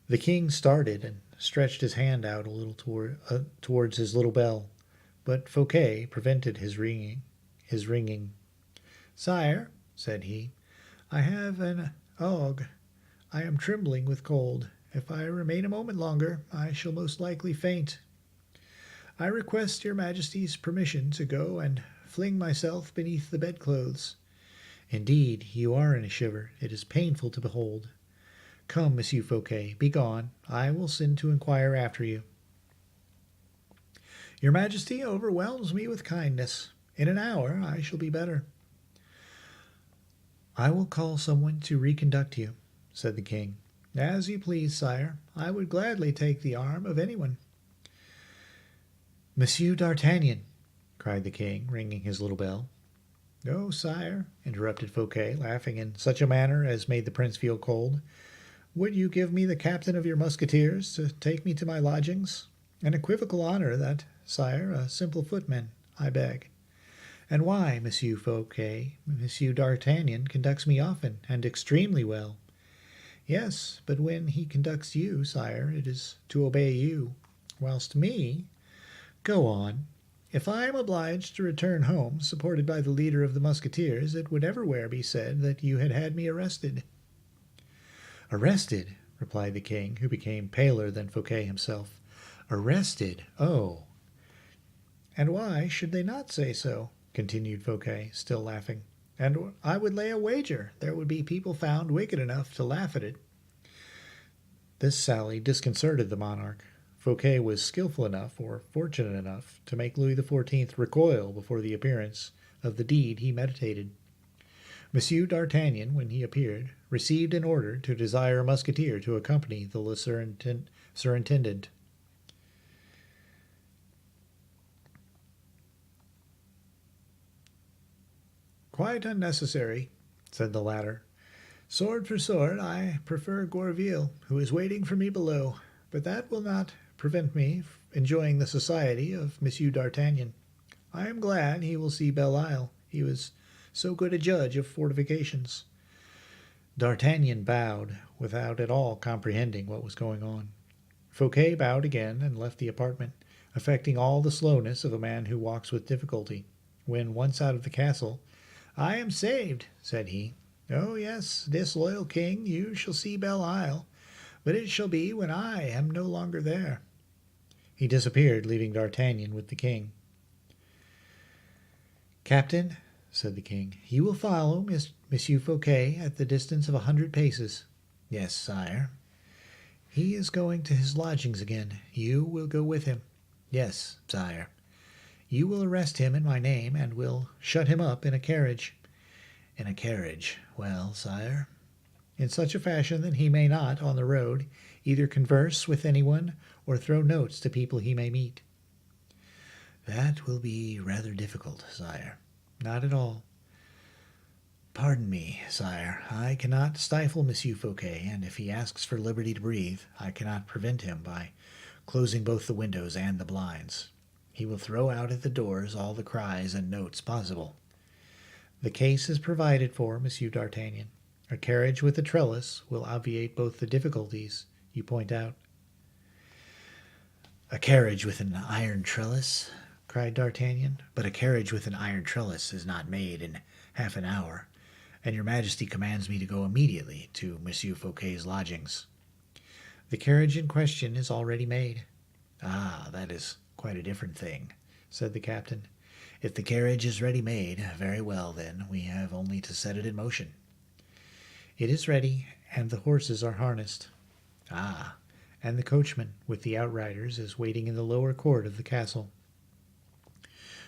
S1: The king started and stretched his hand out a little towards his little bell, but Fouquet prevented his ringing. "Sire," said he, "I have an ague. I am trembling with cold. If I remain a moment longer, I shall most likely faint. I request your Majesty's permission to go and fling myself beneath the bedclothes. Indeed, you are in a shiver. It is painful to behold. Come, Monsieur Fouquet, be gone. I will send to inquire after you." "Your Majesty overwhelms me with kindness. In an hour I shall be better." "I will call someone to reconduct you," said the king. "As you please, sire. I would gladly take the arm of anyone." "Monsieur d'Artagnan!" cried the king, ringing his little bell. "No, sire," interrupted Fouquet, laughing in such a manner as made the prince feel cold. "Would you give me the captain of your musketeers to take me to my lodgings? An equivocal honor that, sire, a simple footman, I beg. And why, Monsieur Fouquet? Monsieur d'Artagnan conducts me often, and extremely well." "Yes, but when he conducts you, sire, it is to obey you, whilst me—" "Go on." "If I am obliged to return home, supported by the leader of the musketeers, it would everywhere be said that you had had me arrested." "Arrested?" replied the king, who became paler than Fouquet himself. "Arrested? Oh!" "And why should they not say so?" continued Fouquet, still laughing. "And I would lay a wager there would be people found wicked enough to laugh at it." This sally disconcerted the monarch. Fouquet was skilful enough, or fortunate enough, to make Louis XIV recoil before the appearance of the deed he meditated. Monsieur d'Artagnan, when he appeared, received an order to desire a musketeer to accompany the surintendant. "Quite unnecessary," said the latter. "Sword for sword, I prefer Gourville, who is waiting for me below, but that will not prevent me enjoying the society of Monsieur d'Artagnan. I am glad he will see Belle Isle. He was so good a judge of fortifications." D'Artagnan bowed, without at all comprehending what was going on. Fouquet bowed again and left the apartment, affecting all the slowness of a man who walks with difficulty. When once out of the castle, "I am saved," said he. "Oh, yes, disloyal king, you shall see Belle Isle, but it shall be when I am no longer there." He disappeared, leaving D'Artagnan with the king. "Captain," said the king, "you will follow Monsieur Fouquet at the distance of 100 paces." "Yes, sire."
S2: He is going to his lodgings again. You will go with him. Yes, sire. You will arrest him in my name, and will shut him up in a carriage. In a carriage. Well, sire, in such a fashion that he may not, on the road, either converse with anyone or throw notes to people he may meet. That will be rather difficult, sire. Not at all. Pardon me, sire. I cannot stifle Monsieur Fouquet, and if he asks for liberty to breathe, I cannot prevent him by closing both the windows and the blinds. He will throw out at the doors all the cries and notes possible. The case is provided for, Monsieur d'Artagnan. A carriage with a trellis will obviate both the difficulties you point out. A carriage with an iron trellis? Cried D'Artagnan. But a carriage with an iron trellis is not made in half an hour, and your Majesty commands me to go immediately to Monsieur Fouquet's lodgings. The carriage in question is already made. Ah, that is quite a different thing, said the captain. If the carriage is ready made, very well then, we have only to set it in motion. It is ready, and the horses are harnessed. Ah, and the coachman with the outriders is waiting in the lower court of the castle.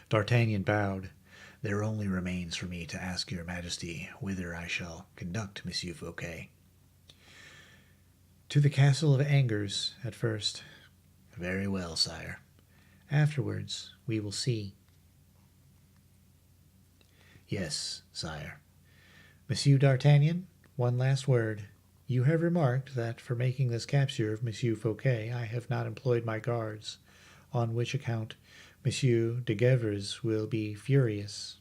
S2: D'Artagnan bowed. There only remains for me to ask your Majesty whither I shall conduct Monsieur Fouquet. To the castle of Angers at first. Very well, sire. Afterwards, we will see. Yes, sire. Monsieur d'Artagnan, one last word. You have remarked that for making this capture of Monsieur Fouquet I have not employed my guards, on which account Monsieur de Gevres will be furious.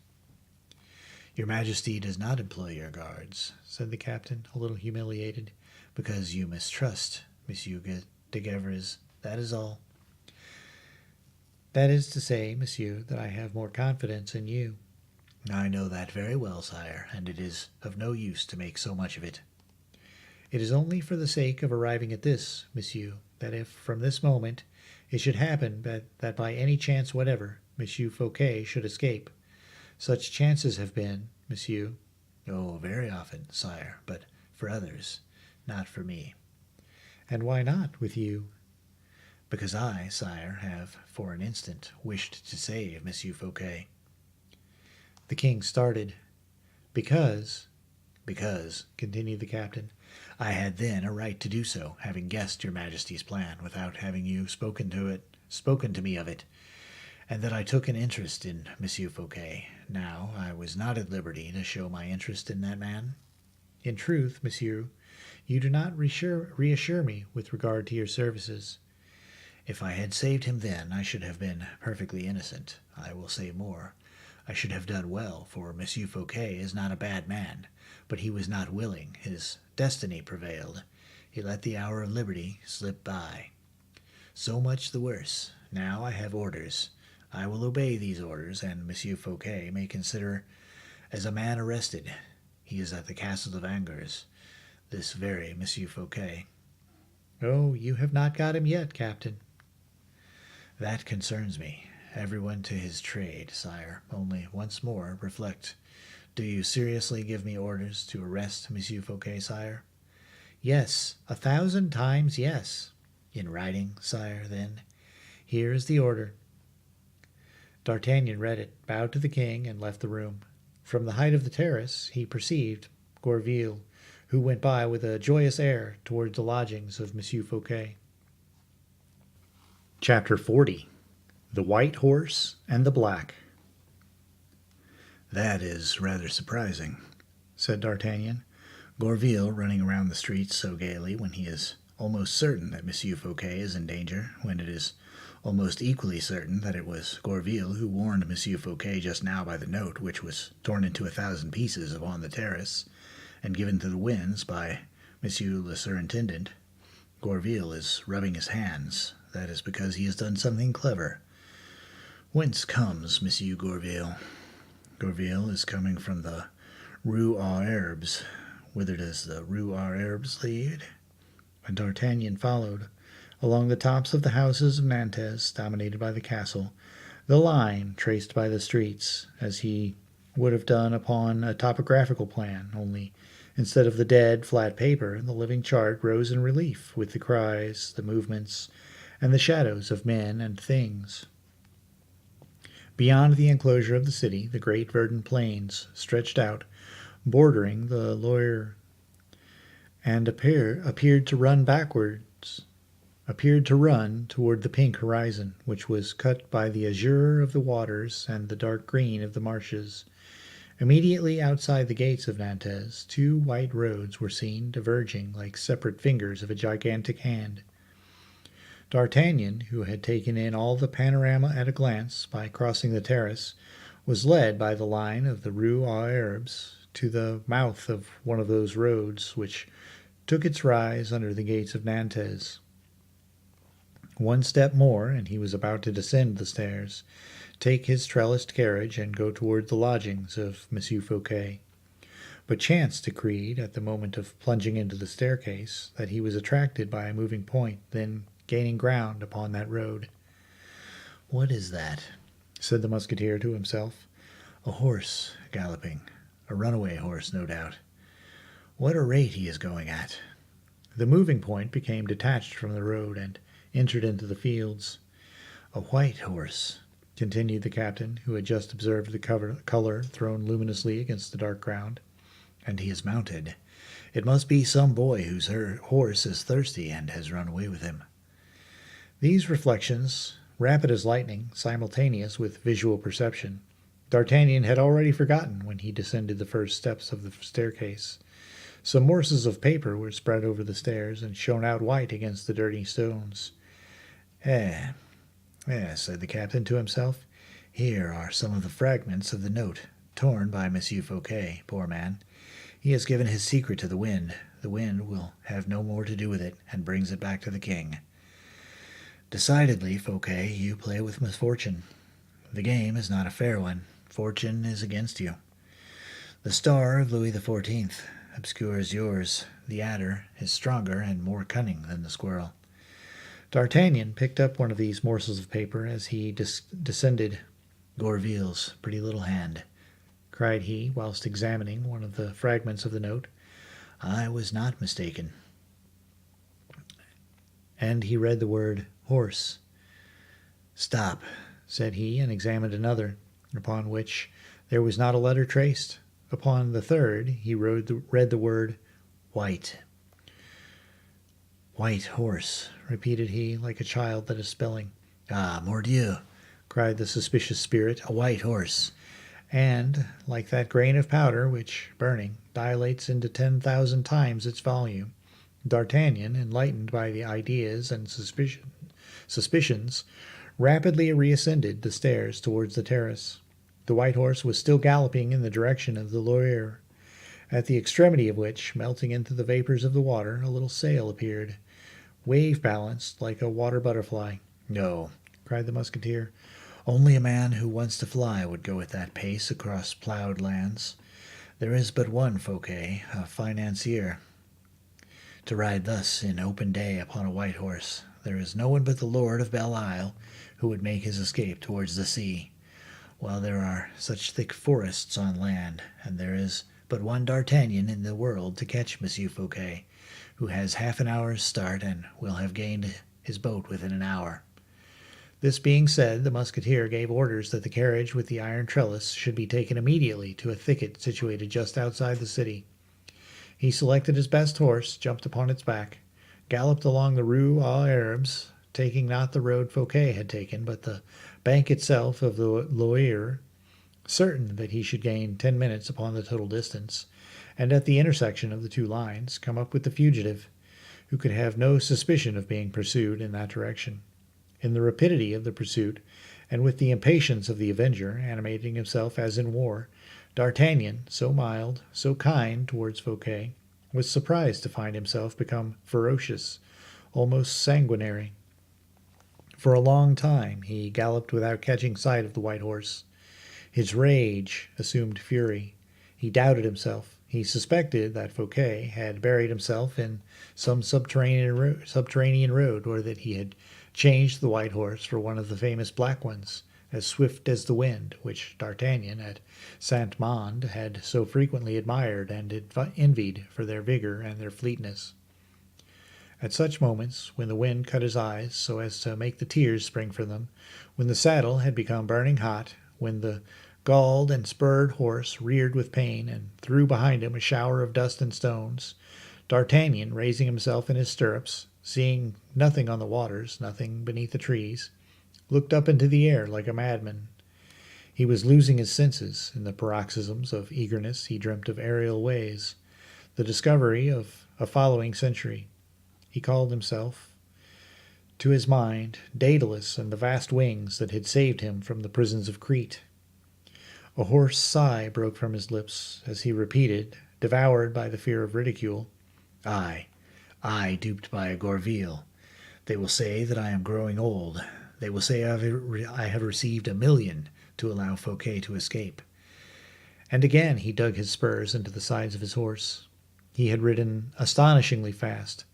S2: Your Majesty does not employ your guards, said the captain, a little humiliated, because you mistrust Monsieur de Gevres. That is all. That is to say, monsieur, that I have more confidence in you. I know that very well, sire, and it is of no use to make so much of it. It is only for the sake of arriving at this, monsieur, that if from this moment it should happen that by any chance whatever Monsieur Fouquet should escape. Such chances have been, monsieur. Oh, very often, sire, but for others, not for me. And why not with you? Because I, sire, have for an instant wished to save Monsieur Fouquet. The king started. Because, continued the captain, I had then a right to do so, having guessed your Majesty's plan without having you spoken to me of it, and that I took an interest in Monsieur Fouquet. Now I was not at liberty to show my interest in that man. In truth, monsieur, you do not reassure me with regard to your services. If I had saved him then, I should have been perfectly innocent. I will say more. I should have done well, for Monsieur Fouquet is not a bad man, but he was not willing. His destiny prevailed. He let the hour of liberty slip by. So much the worse. Now I have orders. I will obey these orders, and Monsieur Fouquet may consider as a man arrested. He is at the castle of Angers, this very Monsieur Fouquet. Oh, you have not got him yet, captain. That concerns me. Everyone to his trade, sire. Only once more, reflect. Do you seriously give me orders to arrest Monsieur Fouquet, sire? Yes, 1,000 times yes. In writing, sire, then. Here is the order. D'Artagnan read it, bowed to the king, and left the room. From the height of the terrace he perceived Gourville, who went by with a joyous air towards the lodgings of Monsieur Fouquet.
S1: Chapter 40. The White Horse and the Black.
S2: That is rather surprising, said D'Artagnan. Gourville running around the streets so gaily when he is almost certain that Monsieur Fouquet is in danger, when it is almost equally certain that it was Gourville who warned Monsieur Fouquet just now by the note which was torn into 1,000 pieces upon the terrace and given to the winds by Monsieur le Surintendant. Gourville is rubbing his hands. That is because he has done something clever. Whence comes Monsieur Gourville? Gourville is coming from the Rue aux Herbes. Whither does the Rue aux Herbes lead? And D'Artagnan followed, along the tops of the houses of Nantes, dominated by the castle, the line traced by the streets, as he would have done upon a topographical plan, only
S1: Instead of the dead, flat paper, the living chart rose in relief with the cries, the movements, and the shadows of men and things. Beyond the enclosure of the city, the great verdant plains stretched out, bordering the Loire, and appeared to run toward the pink horizon, which was cut by the azure of the waters and the dark green of the marshes. Immediately outside the gates of Nantes, two white roads were seen diverging like separate fingers of a gigantic hand. D'Artagnan, who had taken in all the panorama at a glance by crossing the terrace, was led by the line of the Rue aux Herbes to the mouth of one of those roads which took its rise under the gates of Nantes. One step more, and he was about to descend the stairs, take his trellised carriage, and go toward the lodgings of Monsieur Fouquet. But chance decreed, at the moment of plunging into the staircase, that he was attracted by a moving point, then gaining ground upon that road. "What is that?" said the Musketeer to himself. "A horse galloping. A runaway horse, no doubt. What a rate he is going at!" The moving point became detached from the road and entered into the fields. "A white horse," continued the captain, who had just observed the color thrown luminously against the dark ground. "And he is mounted. It must be some boy whose horse is thirsty and has run away with him." These reflections, rapid as lightning, simultaneous with visual perception, D'Artagnan had already forgotten when he descended the first steps of the staircase. Some morsels of paper were spread over the stairs and shone out white against the dirty stones. Eh, said the captain to himself, "here are some of the fragments of the note, torn by Monsieur Fouquet, poor man. He has given his secret to the wind. The wind will have no more to do with it, and brings it back to the king. Decidedly, Fouquet, you play with misfortune. The game is not a fair one. Fortune is against you. The star of Louis XIV obscures yours. The adder is stronger and more cunning than the squirrel." D'Artagnan picked up one of these morsels of paper as he descended. "Gourville's pretty little hand," cried he, whilst examining one of the fragments of the note. "I was not mistaken." And he read the word horse. "Stop," said he, and examined another, upon which there was not a letter traced. Upon the third he read the word white. "White horse," repeated he, like a child that is spelling. "Ah, mordieu!" cried the suspicious spirit, "a white horse." And, like that grain of powder which, burning, dilates into 10,000 times its volume, D'Artagnan, enlightened by the ideas and suspicions, rapidly reascended the stairs towards the terrace. The white horse was still galloping in the direction of the Loire, at the extremity of which, melting into the vapors of the water, a little sail appeared, wave-balanced like a water butterfly. "No," cried the Musketeer, "only a man who wants to fly would go at that pace across ploughed lands. There is but one Fouquet, a financier, to ride thus in open day upon a white horse. There is no one but the Lord of Belle Isle who would make his escape towards the sea, while there are such thick forests on land, and there is but one D'Artagnan in the world to catch Monsieur Fouquet, who has half an hour's start and will have gained his boat within an hour." This being said, the Musketeer gave orders that the carriage with the iron trellis should be taken immediately to a thicket situated just outside the city. He selected his best horse, jumped upon its back, galloped along the Rue aux Herbes, taking not the road Fouquet had taken, but the bank itself of the Loire, certain that he should gain 10 minutes upon the total distance, and at the intersection of the two lines come up with the fugitive, who could have no suspicion of being pursued in that direction. In the rapidity of the pursuit, and with the impatience of the avenger animating himself as in war, D'Artagnan, so mild, so kind towards Fouquet, was surprised to find himself become ferocious, almost sanguinary. For a long time he galloped without catching sight of the white horse. His rage assumed fury. He doubted himself. He suspected that Fouquet had buried himself in some subterranean road, or that he had changed the white horse for one of the famous black ones, as swift as the wind, which D'Artagnan at Saint-Mande had so frequently admired and envied for their vigor and their fleetness. At such moments, when the wind cut his eyes so as to make the tears spring from them, when the saddle had become burning hot, when the galled and spurred horse reared with pain and threw behind him a shower of dust and stones, D'Artagnan, raising himself in his stirrups, seeing nothing on the waters, nothing beneath the trees, looked up into the air like a madman. He was losing his senses. In the paroxysms of eagerness he dreamt of aerial ways, the discovery of a following century. He called himself to his mind Daedalus and the vast wings that had saved him from the prisons of Crete. A hoarse sigh broke from his lips as he repeated, devoured by the fear of ridicule, I, duped by a Gorville. They will say that I am growing old. They will say I have received 1,000,000 to allow Fouquet to escape. And again he dug his spurs into the sides of his horse. He had ridden astonishingly fast.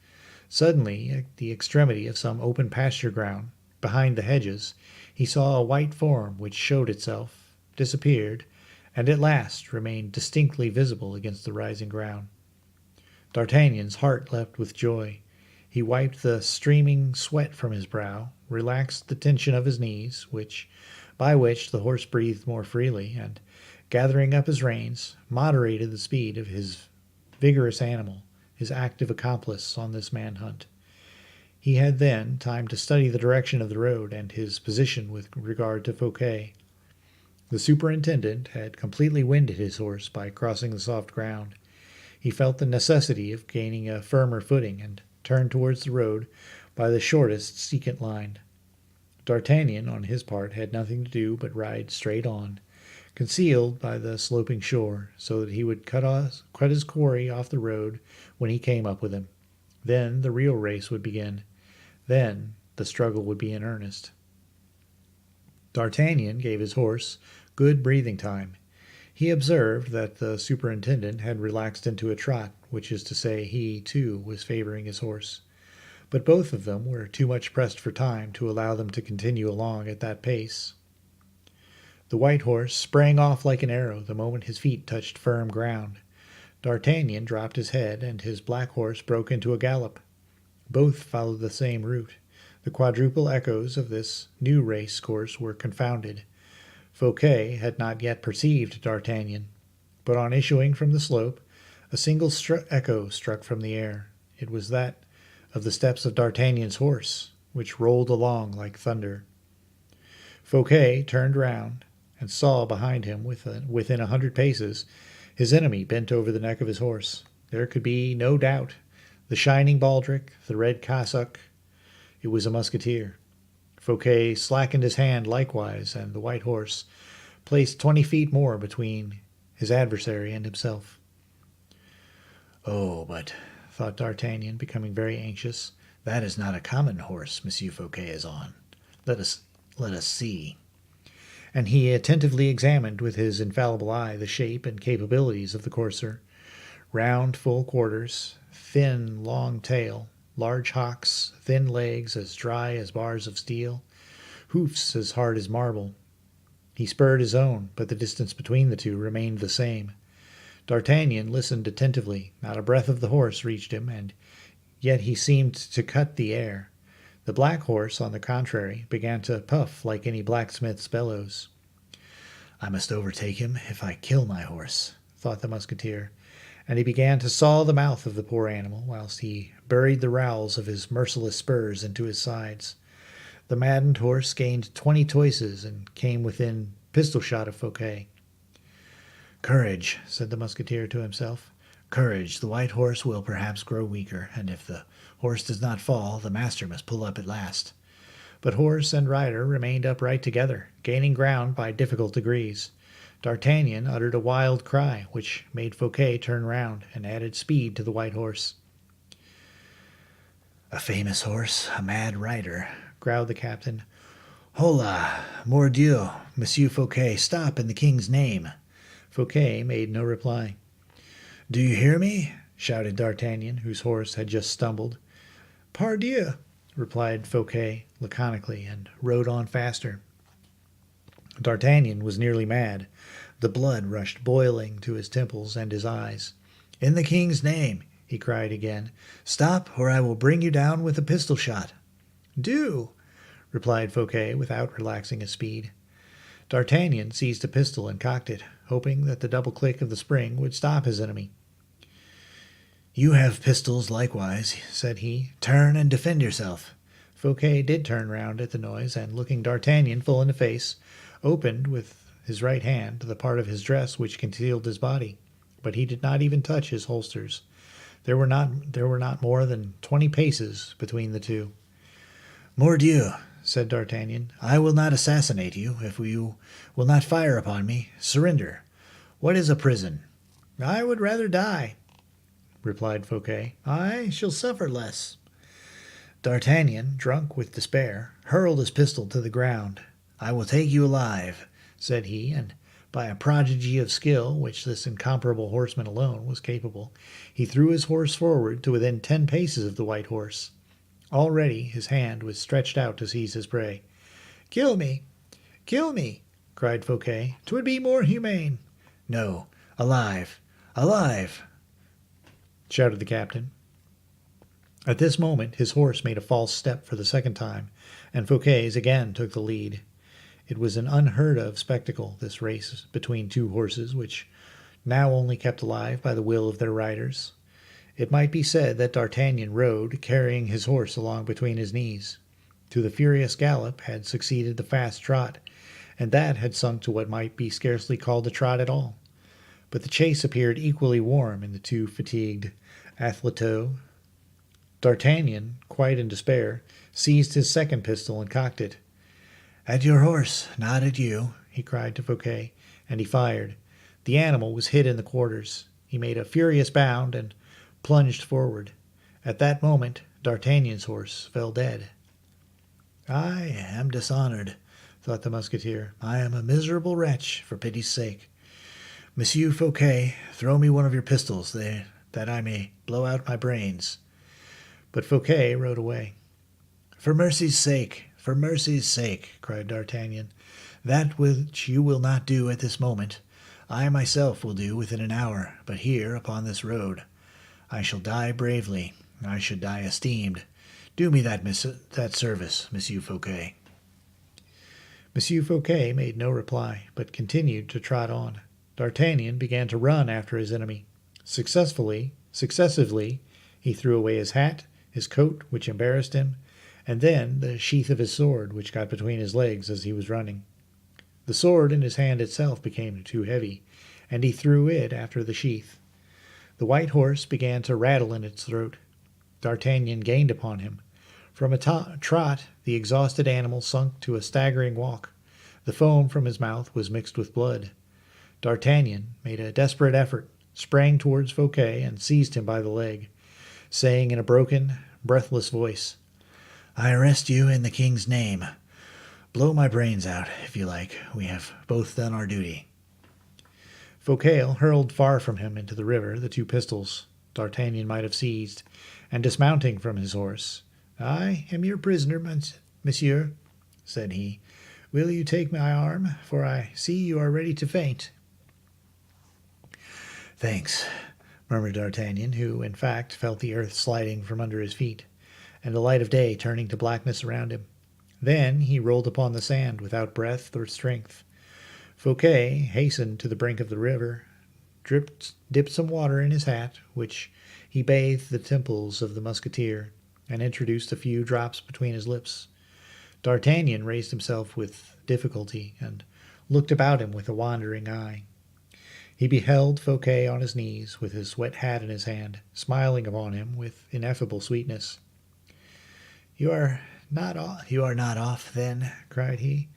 S1: Suddenly, at the extremity of some open pasture ground, behind the hedges, he saw a white form which showed itself, disappeared, and at last remained distinctly visible against the rising ground. D'Artagnan's heart leapt with joy. He wiped the streaming sweat from his brow, relaxed the tension of his knees, by which the horse breathed more freely, and, gathering up his reins, moderated the speed of his vigorous animal, his active accomplice on this man-hunt. He had then time to study the direction of the road and his position with regard to Fouquet. The superintendent had completely winded his horse by crossing the soft ground. He felt the necessity of gaining a firmer footing and turned towards the road by the shortest secant line. D'Artagnan, on his part, had nothing to do but ride straight on, concealed by the sloping shore, so that he would cut his quarry off the road when he came up with him. Then the real race would begin. Then the struggle would be in earnest. D'Artagnan gave his horse good breathing time. He observed that the superintendent had relaxed into a trot, which is to say he, too, was favoring his horse. But both of them were too much pressed for time to allow them to continue along at that pace. The white horse sprang off like an arrow the moment his feet touched firm ground. D'Artagnan dropped his head, and his black horse broke into a gallop. Both followed the same route. The quadruple echoes of this new race course were confounded. Fouquet had not yet perceived D'Artagnan, but on issuing from the slope, a single echo struck from the air. It was that of the steps of D'Artagnan's horse, which rolled along like thunder. Fouquet turned round and saw behind him, within 100 paces, his enemy bent over the neck of his horse. There could be no doubt. The shining baldric, the red cassock, it was a musketeer. Fouquet slackened his hand likewise, and the white horse placed 20 feet more between his adversary and himself. Oh, but, thought D'Artagnan, becoming very anxious, that is not a common horse Monsieur Fouquet is on. Let us see. And he attentively examined with his infallible eye the shape and capabilities of the courser. Round, full quarters, thin, long tail, large hocks, thin legs as dry as bars of steel, hoofs as hard as marble. He spurred his own, but the distance between the two remained the same. D'Artagnan listened attentively. Not a breath of the horse reached him, and yet he seemed to cut the air. The black horse, on the contrary, began to puff like any blacksmith's bellows. I must overtake him if I kill my horse, thought the musketeer, and he began to saw the mouth of the poor animal, whilst he buried the rowels of his merciless spurs into his sides. The maddened horse gained 20 toises and came within pistol-shot of Fouquet. Courage, said the musketeer to himself. Courage, the white horse will perhaps grow weaker, and if the horse does not fall, the master must pull up at last. But horse and rider remained upright together, gaining ground by difficult degrees. D'Artagnan uttered a wild cry, which made Fouquet turn round, and added speed to the white horse. A famous horse, a mad rider, growled the captain. Hola, mordieu, Monsieur Fouquet, stop in the king's name. Fouquet made no reply. Do you hear me? Shouted D'Artagnan, whose horse had just stumbled. Pardieu, replied Fouquet laconically, and rode on faster. D'Artagnan was nearly mad. The blood rushed boiling to his temples and his eyes.
S2: "In the king's name," he cried again, "stop, or I will bring you down with a pistol shot."
S1: "Do," replied Fouquet, without relaxing his speed. D'Artagnan seized a pistol and cocked it, hoping that the double click of the spring would stop his enemy.
S2: "You have pistols likewise," said he. "Turn and defend yourself."
S1: Fouquet did turn round at the noise, and looking D'Artagnan full in the face, opened with his right hand the part of his dress which concealed his body, but he did not even touch his holsters. There were not more than 20 paces between the two.
S2: "Mordieu," said D'Artagnan, "I will not assassinate you if you will not fire upon me. Surrender. What is a prison?"
S1: "I would rather die," replied Fouquet.
S2: "I shall suffer less." D'Artagnan, drunk with despair, hurled his pistol to the ground. "I will take you alive," said he, and by a prodigy of skill, which this incomparable horseman alone was capable, he threw his horse forward to within 10 paces of the white horse. Already his hand was stretched out to seize his prey.
S1: "Kill me! Kill me!" cried Fouquet. "'Twould be more humane."
S2: "No, alive! Alive!"
S1: shouted the captain. At this moment his horse made a false step for the second time, and Fouquet's again took the lead. It was an unheard-of spectacle, this race between two horses, which now only kept alive by the will of their riders. It might be said that D'Artagnan rode, carrying his horse along between his knees. To the furious gallop had succeeded the fast trot, and that had sunk to what might be scarcely called a trot at all. But the chase appeared equally warm in the two fatigued athleteaux. D'Artagnan, quite in despair, seized his second pistol and cocked it.
S2: "At your horse, not at you,"
S1: he cried to Fouquet, and he fired. The animal was hit in the quarters. He made a furious bound and plunged forward. At that moment D'Artagnan's horse fell dead.
S2: "I am dishonored," thought the Musketeer. "I am a miserable wretch, for pity's sake. Monsieur Fouquet, throw me one of your pistols, that I may blow out my brains."
S1: But Fouquet rode away.
S2: "For mercy's sake, for mercy's sake," cried D'Artagnan. "That which you will not do at this moment, I myself will do within an hour, but here, upon this road. I shall die bravely. I should die esteemed. Do me that service, Monsieur Fouquet."
S1: Monsieur Fouquet made no reply, but continued to trot on. D'Artagnan began to run after his enemy. Successively, he threw away his hat, his coat, which embarrassed him, and then the sheath of his sword, which got between his legs as he was running. The sword in his hand itself became too heavy, and he threw it after the sheath. The white horse began to rattle in its throat. D'Artagnan gained upon him. From a trot, the exhausted animal sunk to a staggering walk. The foam from his mouth was mixed with blood. D'Artagnan made a desperate effort, sprang towards Fouquet, and seized him by the leg, saying in a broken, breathless voice, "I arrest you in the king's name. Blow my brains out, if you like. We have both done our duty." Fouquet hurled far from him into the river the two pistols D'Artagnan might have seized, and dismounting from his horse, "I am your prisoner, monsieur," said he. "Will you take my arm, for I see you are ready to faint?"
S2: "Thanks," murmured D'Artagnan,
S1: who, in fact, felt the earth sliding from under his feet, and the light of day turning to blackness around him. Then he rolled upon the sand without breath or strength. Fouquet hastened to the brink of the river, dipped some water in his hat, which he bathed the temples of the Musketeer, and introduced a few drops between his lips. D'Artagnan raised himself with difficulty, and looked about him with a wandering eye. He beheld Fouquet on his knees, with his wet hat in his hand, smiling upon him with ineffable sweetness. "You are not off, then?" cried he.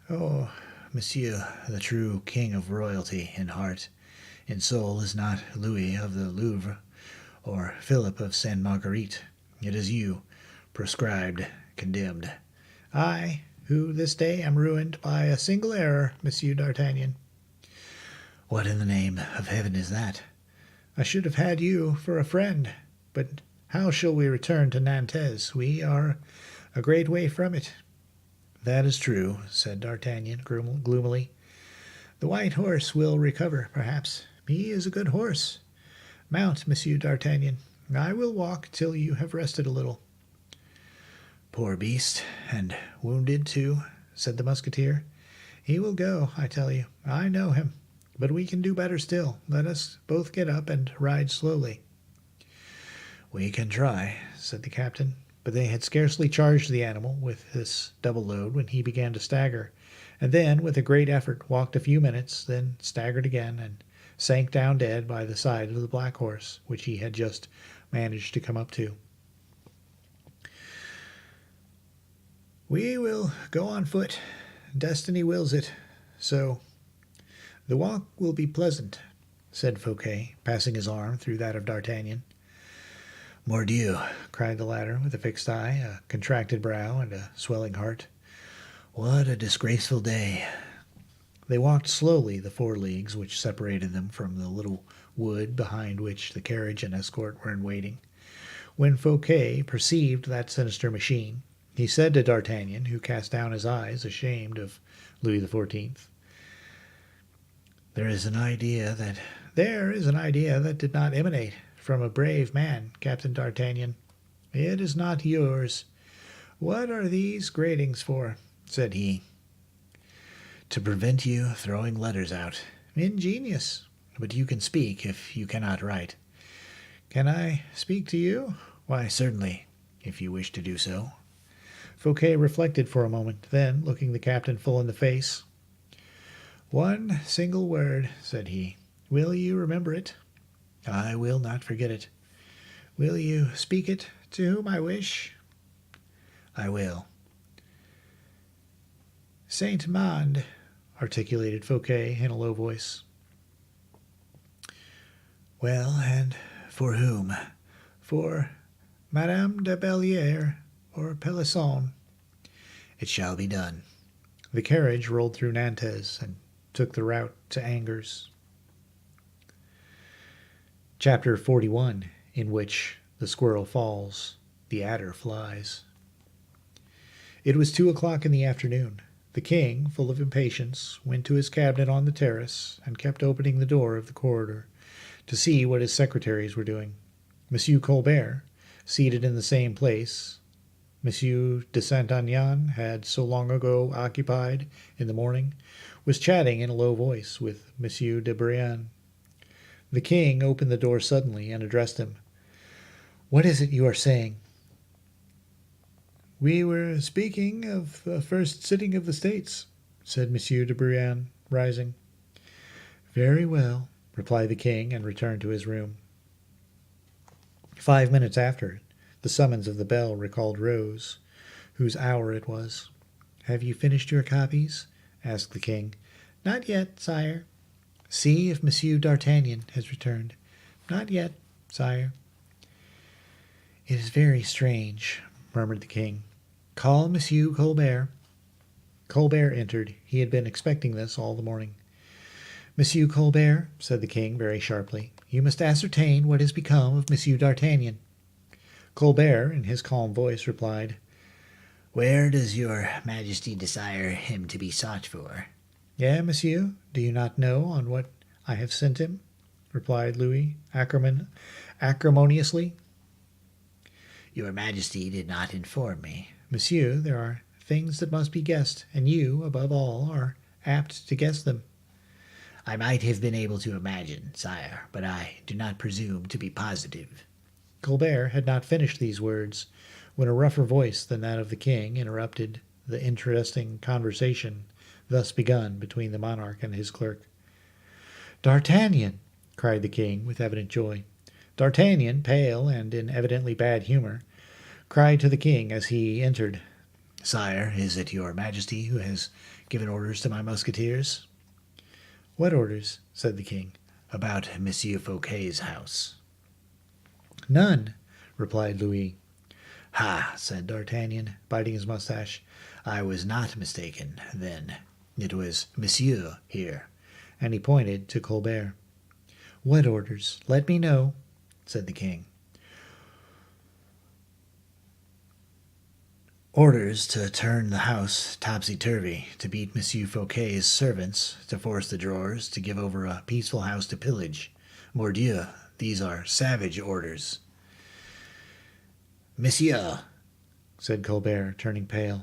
S2: "Oh, monsieur, the true king of royalty in heart, in soul, is not Louis of the Louvre or Philip of Sainte Marguerite. It is you, proscribed, condemned.
S1: I, who this day am ruined by a single error, Monsieur D'Artagnan."
S2: "What in the name of heaven is that?"
S1: "I should have had you for a friend. But how shall we return to Nantes? We are a great way from it."
S2: "That is true," said D'Artagnan gloomily. "The white horse will recover, perhaps. He is a good horse. Mount, Monsieur d'Artagnan. I will walk till you have rested a little." "Poor beast, and wounded too," said the Musketeer. "He will go, I tell you. I know him. But we can do better still. Let us both get up and ride slowly." "We can try," said the captain. But they had scarcely charged the animal with this double load when he began to stagger, and then, with a great effort, walked a few minutes, then staggered again, and sank down dead by the side of the black horse, which he had just managed to come up to. "We will go on foot. Destiny wills it. So the walk will be pleasant," said Fouquet, passing his arm through that of D'Artagnan. "Mordieu!" cried the latter, with a fixed eye, a contracted brow, and a swelling heart. "What a disgraceful day!" They walked slowly the 4 leagues which separated them from the little wood behind which the carriage and escort were in waiting. When Fouquet perceived that sinister machine, he said to D'Artagnan, who cast down his eyes, ashamed of Louis XIV, "There is an idea that did not emanate from a brave man, Captain D'Artagnan. It is not yours. What are these gratings for?" said he. "To prevent you throwing letters out." "Ingenious. But you can speak if you cannot write." "Can I speak to you?" "Why, certainly, if you wish to do so." Fouquet reflected for a moment, then, looking the captain full in the face, "One single word," said he. "Will you remember it?" "I will not forget it." "Will you speak it to whom I wish?" "I will." "Saint Mande," articulated Fouquet in a low voice. "Well, and for whom?" "For Madame de Belliere or Pelisson." "It shall be done." The carriage rolled through Nantes and took the route to Angers. Chapter 41, in which the squirrel falls, the adder flies. It was 2 o'clock in the afternoon. The king, full of impatience, went to his cabinet on the terrace and kept opening the door of the corridor to see what his secretaries were doing. Monsieur Colbert, seated in the same place Monsieur de Saint-Aignan had so long ago occupied in the morning, was chatting in a low voice with Monsieur de Brienne. The king opened the door suddenly and addressed him. "What is it you are saying?" "We were speaking of the first sitting of the States," said Monsieur de Brienne, rising. "Very well," replied the king, and returned to his room. 5 minutes after, the summons of the bell recalled Rose, whose hour it was. "Have you finished your copies?" asked the king. "Not yet, sire." "See if Monsieur d'Artagnan has returned." "Not yet, sire." "It is very strange," murmured the king. "Call Monsieur Colbert." Colbert entered. He had been expecting this all the morning. "Monsieur Colbert," said the king very sharply, "you must ascertain what has become of Monsieur d'Artagnan." Colbert, in his calm voice, replied,
S3: "Where does your majesty desire him to be sought for?"
S2: "Eh, monsieur, do you not know on what I have sent him?" replied Louis acrimoniously.
S3: "Your majesty did not inform me."
S2: "Monsieur, there are things that must be guessed, and you, above all, are apt to guess them."
S3: "I might have been able to imagine, sire, but I do not presume to be positive."
S2: Colbert had not finished these words when a rougher voice than that of the king interrupted the interesting conversation thus begun between the monarch and his clerk. "D'Artagnan!" cried the king with evident joy. D'Artagnan, pale and in evidently bad humor, cried to the king as he entered,
S3: "Sire, is it your majesty who has given orders to my musketeers?"
S2: "What orders?" said the king.
S3: "About Monsieur Fouquet's house."
S2: "None," replied Louis.
S3: "Ha!" said D'Artagnan, biting his mustache. "I was not mistaken, then. It was Monsieur here."
S2: And he pointed to Colbert. "What orders? Let me know," said the king.
S3: Orders to turn the house topsy-turvy, to beat Monsieur Fouquet's servants, to force the drawers, to give over a peaceful house to pillage. Mordieu, these are savage orders. Monsieur,
S1: said Colbert, turning pale.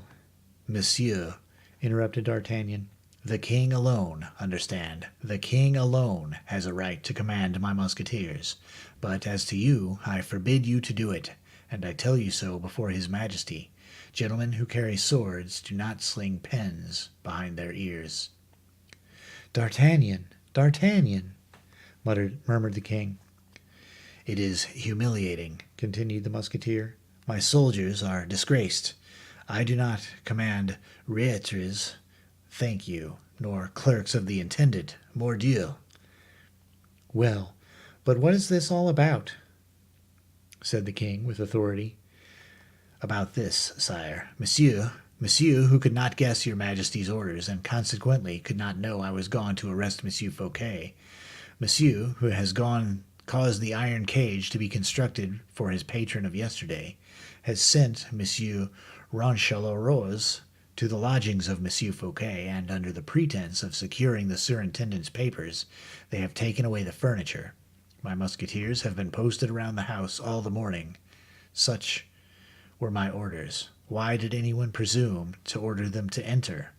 S3: Monsieur,
S1: interrupted D'Artagnan.
S3: the king alone, understand, the king alone has a right to command my musketeers. But as to you, I forbid you to do it, and I tell you so before his majesty. Gentlemen who carry swords do not sling pens behind their ears.
S1: D'Artagnan, D'Artagnan, murmured the king.
S3: It is humiliating,
S1: continued the musketeer.
S3: My soldiers are disgraced. I do not command reîtres, thank you, nor clerks of the intendant, mordieu.
S1: Well, but what is this all about? Said the king with authority.
S3: About this, sire. Monsieur, who could not guess your majesty's orders, and consequently could not know I was gone to arrest Monsieur Fouquet. Monsieur, who has caused the iron cage to be constructed for his patron of yesterday, has sent Monsieur Ronchalorose to the lodgings of Monsieur Fouquet, and under the pretense of securing the surintendant's papers, they have taken away the furniture. My musketeers have been posted around the house all the morning. Such were my orders. Why did anyone presume to order them to enter?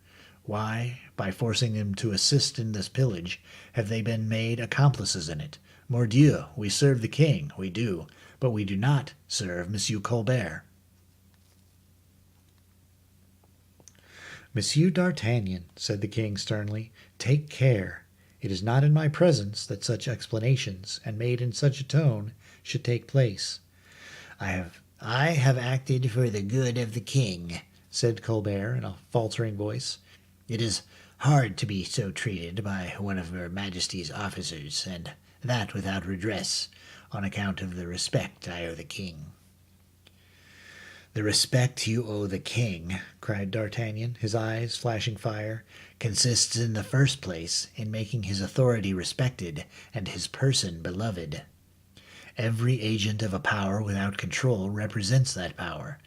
S3: Why, by forcing them to assist in this pillage, have they been made accomplices in it? Mordieu, we serve the king, we do, but we do not serve Monsieur Colbert.
S1: Monsieur D'Artagnan, said the king sternly, take care. It is not in my presence that such explanations, and made in such a tone, should take place.
S3: I have acted for the good of the king,
S1: said Colbert in a faltering voice.
S3: It is hard to be so treated by one of Her Majesty's officers, and that without redress, on account of the respect I owe the king. The respect you owe the king, cried D'Artagnan, his eyes flashing fire, consists in the first place in making his authority respected and his person beloved. Every agent of a power without control represents that power,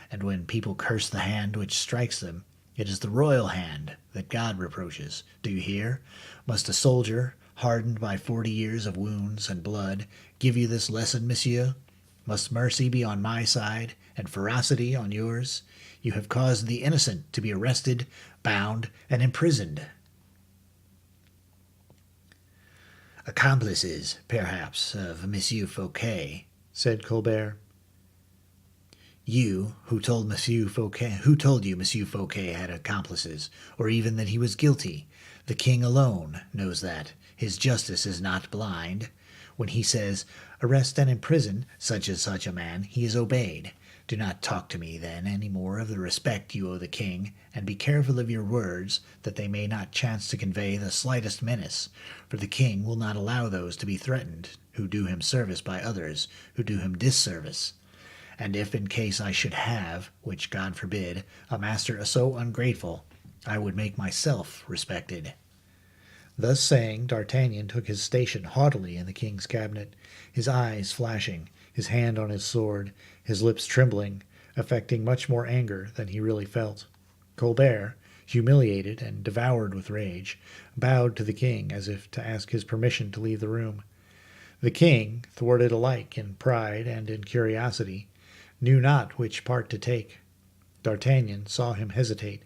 S3: and when people curse the hand which strikes them, it is the royal hand that God reproaches. Do you hear? Must a soldier, hardened by 40 years of wounds and blood, give you this lesson, monsieur? Must mercy be on my side, and ferocity on yours? You have caused the innocent to be arrested, bound, and imprisoned. Accomplices, perhaps, of Monsieur Fouquet,
S1: said Colbert.
S3: You, who told you Monsieur Fouquet had accomplices, or even that he was guilty? The king alone knows that. His justice is not blind. When he says, arrest and imprison such and such a man, he is obeyed. Do not talk to me, then, any more of the respect you owe the king, and be careful of your words, that they may not chance to convey the slightest menace, for the king will not allow those to be threatened who do him service by others who do him disservice. And if in case I should have, which God forbid, a master so ungrateful, I would make myself respected.
S1: Thus saying, D'Artagnan took his station haughtily in the king's cabinet, his eyes flashing, his hand on his sword, his lips trembling, affecting much more anger than he really felt. Colbert, humiliated and devoured with rage, bowed to the king as if to ask his permission to leave the room. The king, thwarted alike in pride and in curiosity, knew not which part to take. D'Artagnan saw him hesitate.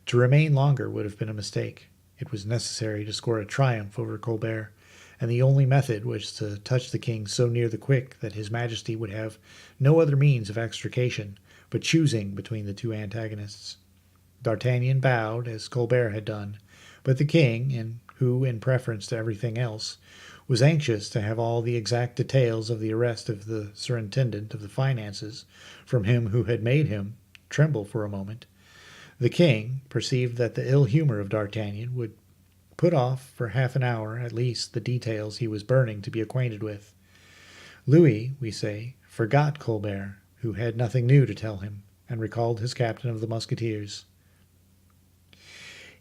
S1: To remain longer would have been a mistake. It was necessary to score a triumph over Colbert, and the only method was to touch the king so near the quick that his majesty would have no other means of extrication but choosing between the two antagonists. D'Artagnan bowed, as Colbert had done, but the king, who, in preference to everything else, was anxious to have all the exact details of the arrest of the surintendent of the finances from him who had made him, tremble for a moment. The king perceived that the ill humor of D'Artagnan would put off for half an hour at least the details he was burning to be acquainted with. Louis, we say, forgot Colbert, who had nothing new to tell him, and recalled his captain of the musketeers.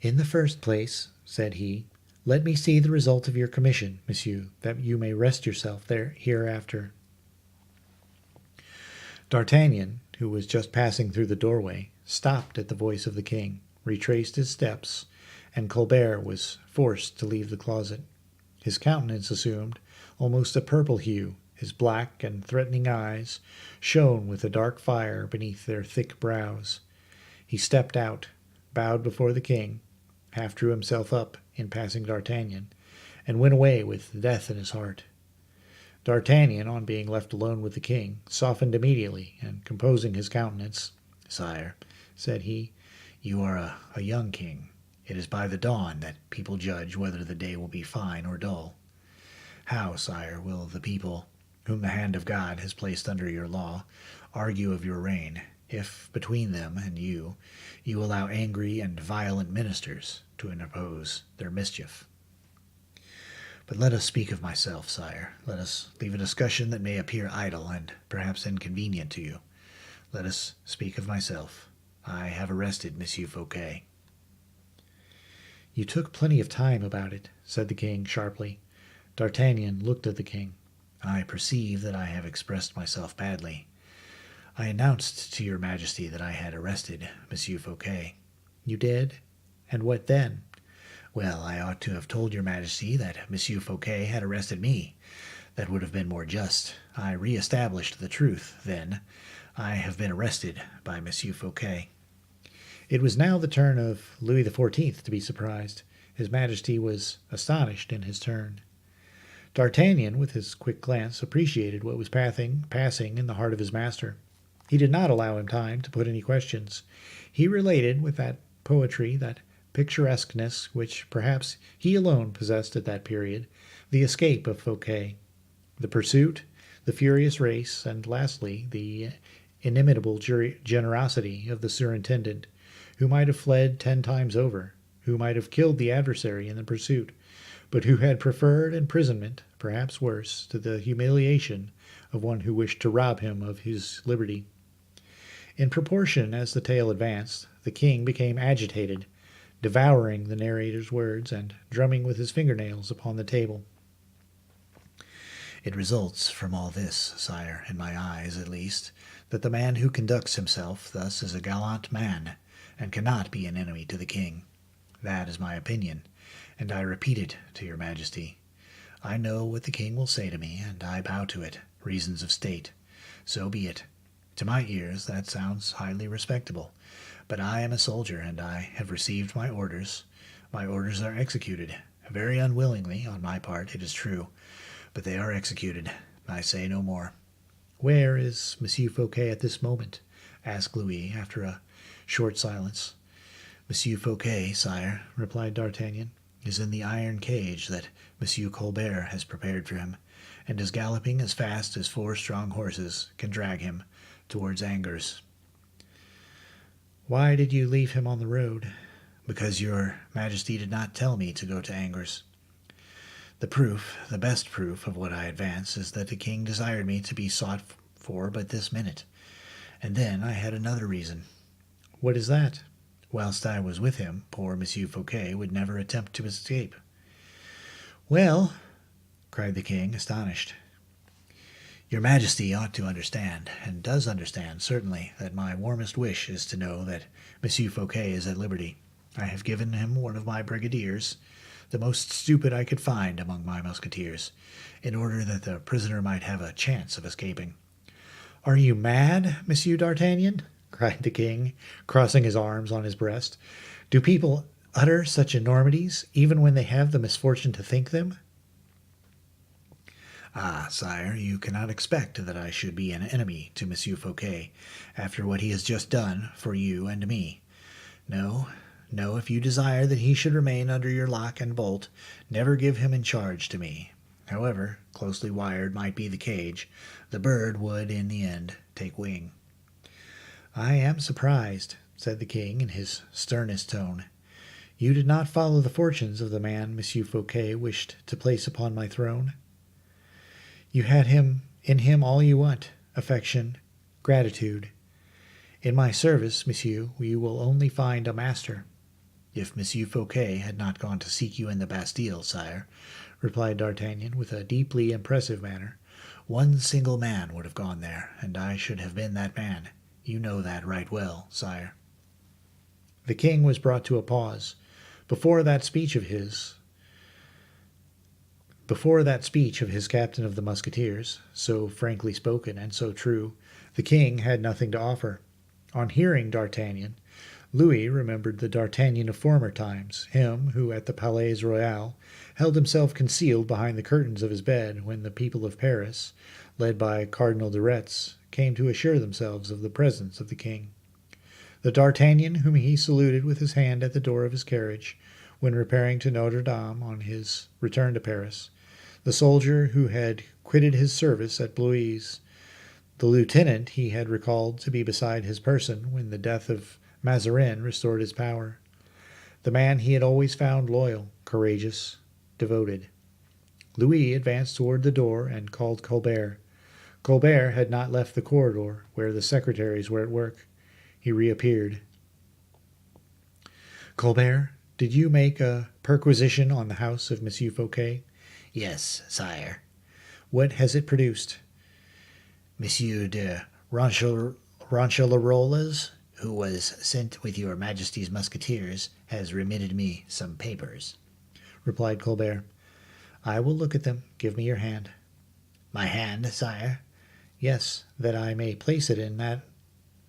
S1: In the first place, said he, let me see the result of your commission, monsieur, that you may rest yourself there hereafter. D'Artagnan, who was just passing through the doorway, stopped at the voice of the king, retraced his steps, and Colbert was forced to leave the closet. His countenance assumed almost a purple hue. His black and threatening eyes shone with a dark fire beneath their thick brows. He stepped out, bowed before the king, half drew himself up in passing D'Artagnan, and went away with death in his heart. D'Artagnan, on being left alone with the king, softened immediately, and composing his countenance, "Sire," said he, "you are a young king. It is by the dawn that people judge whether the day will be fine or dull. How, sire, will the people, whom the hand of God has placed under your law, argue of your reign, if, between them and you allow angry and violent ministers to interpose their mischief? But let us speak of myself, sire. Let us leave a discussion that may appear idle and perhaps inconvenient to you. Let us speak of myself. I have arrested Monsieur Fouquet." "You took plenty of time about it," said the king sharply. D'Artagnan looked at the king. "I perceive that I have expressed myself badly. I announced to your majesty that I had arrested Monsieur Fouquet." "You did? And what then?" "Well, I ought to have told your majesty that Monsieur Fouquet had arrested me. That would have been more just. I re-established the truth, then. I have been arrested by Monsieur Fouquet." It was now the turn of Louis XIV to be surprised. His majesty was astonished in his turn. D'Artagnan, with his quick glance, appreciated what was passing in the heart of his master. He did not allow him time to put any questions. He related with that poetry, that picturesqueness which perhaps he alone possessed at that period, the escape of Fouquet, the pursuit, the furious race, and lastly the inimitable generosity of the surintendant, who might have fled 10 times over, who might have killed the adversary in the pursuit, but who had preferred imprisonment, perhaps worse, to the humiliation of one who wished to rob him of his liberty. In proportion as the tale advanced, the king became agitated, devouring the narrator's words and drumming with his fingernails upon the table. "It results from all this, sire, in my eyes at least, that the man who conducts himself thus is a gallant man, and cannot be an enemy to the king. That is my opinion, and I repeat it to your majesty. I know what the king will say to me, and I bow to it. Reasons of state. So be it. To my ears that sounds highly respectable, but I am a soldier, and I have received my orders. My orders are executed, very unwillingly on my part, it is true, but they are executed. I say no more." "Where is Monsieur Fouquet at this moment?" asked Louis, after a short silence. "Monsieur Fouquet, sire," replied D'Artagnan, "is in the iron cage that Monsieur Colbert has prepared for him, and is galloping as fast as 4 strong horses can drag him towards Angers." "Why did you leave him on the road?" "Because your majesty did not tell me to go to Angers. The best proof of what I advance, is that the king desired me to be sought for but this minute. And then I had another reason." "What is that?" "Whilst I was with him, poor Monsieur Fouquet would never attempt to escape." "Well," cried the king, astonished, "your majesty ought to understand, and does understand, certainly, that my warmest wish is to know that Monsieur Fouquet is at liberty. I have given him one of my brigadiers, the most stupid I could find among my musketeers, in order that the prisoner might have a chance of escaping." "Are you mad, Monsieur D'Artagnan?" cried the king, crossing his arms on his breast. "Do people utter such enormities, even when they have the misfortune to think them?"
S3: "Ah, sire, you cannot expect that I should be an enemy to Monsieur Fouquet, after what he has just done for you and me. No, no, if you desire that he should remain under your lock and bolt, never give him in charge to me. However closely wired might be the cage, the bird would, in the end, take wing."
S1: "I am surprised," said the king in his sternest tone. "You did not follow the fortunes of the man Monsieur Fouquet wished to place upon my throne. You had in him all you want, affection, gratitude. In my service, monsieur, you will only find a master."
S3: "If Monsieur Fouquet had not gone to seek you in the Bastille, sire," replied D'Artagnan with a deeply impressive manner, "one single man would have gone there, and I should have been that man. You know that right well, sire."
S1: The king was brought to a pause. Before that speech of his, captain of the musketeers, so frankly spoken and so true, the king had nothing to offer. On hearing D'Artagnan, Louis remembered the D'Artagnan of former times, him who at the Palais Royal held himself concealed behind the curtains of his bed when the people of Paris, led by Cardinal de Retz, came to assure themselves of the presence of the king. The D'Artagnan whom he saluted with his hand at the door of his carriage when repairing to Notre Dame on his return to Paris, the soldier who had quitted his service at Blois, the lieutenant he had recalled to be beside his person when the death of Mazarin restored his power, the man he had always found loyal, courageous, devoted. Louis advanced toward the door and called Colbert. Colbert had not left the corridor where the secretaries were at work. He reappeared. Colbert, did you make a perquisition on the house of Monsieur Fouquet?
S3: Yes, sire.
S1: What has it produced?
S3: Monsieur de Ronchellerolles, who was sent with your Majesty's musketeers, has remitted me some papers,
S1: replied Colbert. I will look at them. Give me your hand.
S3: My hand, sire?
S1: Yes, that I may place it in that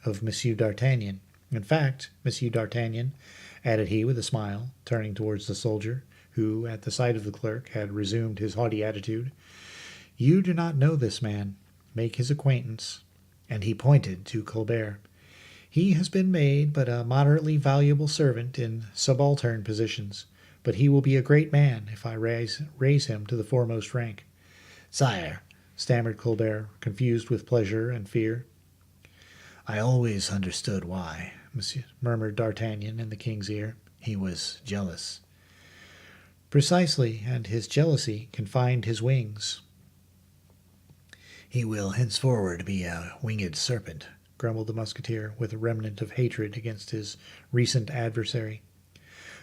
S1: of Monsieur d'Artagnan. In fact, Monsieur d'Artagnan, added he with a smile, turning towards the soldier, who, at the sight of the clerk, had resumed his haughty attitude, you do not know this man. Make his acquaintance. And he pointed to Colbert. He has been made but a moderately valuable servant in subaltern positions, but he will be a great man if I raise him to the foremost rank.
S3: Sire,
S1: stammered Colbert, confused with pleasure and fear.
S3: I always understood why,
S1: Monsieur, murmured D'Artagnan in the king's ear.
S3: He was jealous.
S1: Precisely, and his jealousy confined his wings.
S3: He will henceforward be a winged serpent,
S1: grumbled the musketeer, with a remnant of hatred against his recent adversary.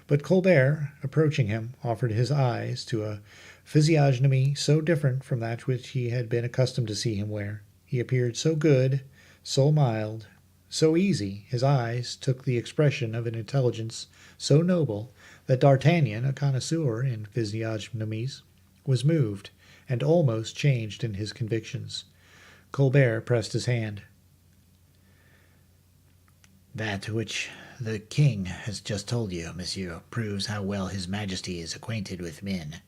S1: But Colbert, approaching him, offered his eyes to a physiognomy so different from that which he had been accustomed to see him wear. He appeared so good, so mild, so easy. His eyes took the expression of an intelligence so noble that D'Artagnan, a connoisseur in physiognomies, was moved and almost changed in his convictions. Colbert pressed his hand.
S3: That which the king has just told you, monsieur, proves how well his majesty is acquainted with men.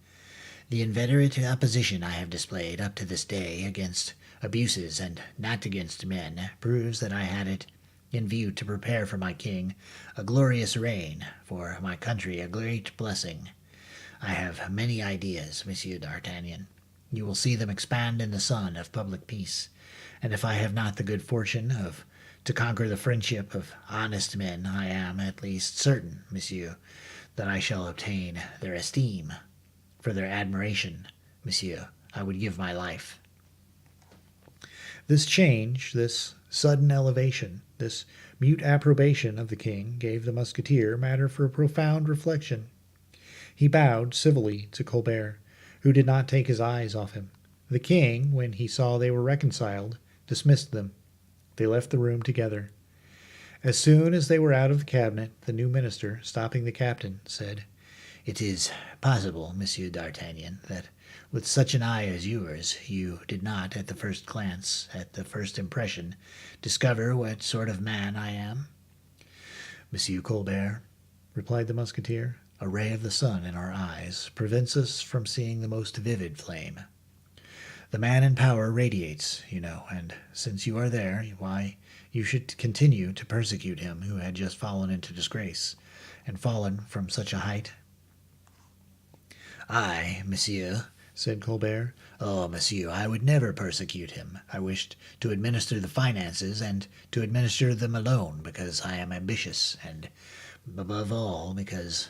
S3: The inveterate opposition I have displayed up to this day against abuses and not against men proves that I had it in view to prepare for my king a glorious reign, for my country a great blessing. I have many ideas, Monsieur d'Artagnan. You will see them expand in the sun of public peace, and if I have not the good fortune to conquer the friendship of honest men, I am at least certain, monsieur, that I shall obtain their esteem. For their admiration, monsieur, I would give my life.
S1: This change, this sudden elevation, this mute approbation of the king gave the musketeer matter for profound reflection. He bowed civilly to Colbert, who did not take his eyes off him. The king, when he saw they were reconciled, dismissed them. They left the room together. As soon as they were out of the cabinet, the new minister, stopping the captain, said,
S3: It is possible, Monsieur d'Artagnan, that with such an eye as yours, you did not, at the first glance, at the first impression, discover what sort of man I am?
S1: Monsieur Colbert, replied the musketeer,
S3: a ray of the sun in our eyes prevents us from seeing the most vivid flame. The man in power radiates, you know, and since you are there, why, you should continue to persecute him who had just fallen into disgrace, and fallen from such a height. I, monsieur,
S1: said Colbert.
S3: Oh, monsieur, I would never persecute him. I wished to administer the finances, and to administer them alone, because I am ambitious, and above all, because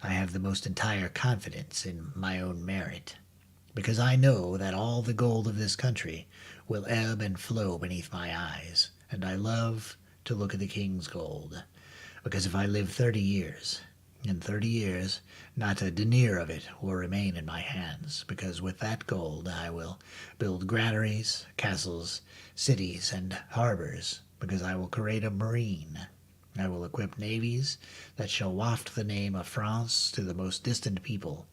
S3: I have the most entire confidence in my own merit, because I know that all the gold of this country will ebb and flow beneath my eyes, and I love to look at the king's gold, because if I live 30 years, in 30 years, not a denier of it will remain in my hands, because with that gold I will build granaries, castles, cities, and harbors, because I will create a marine, I will equip navies that shall waft the name of France to the most distant people,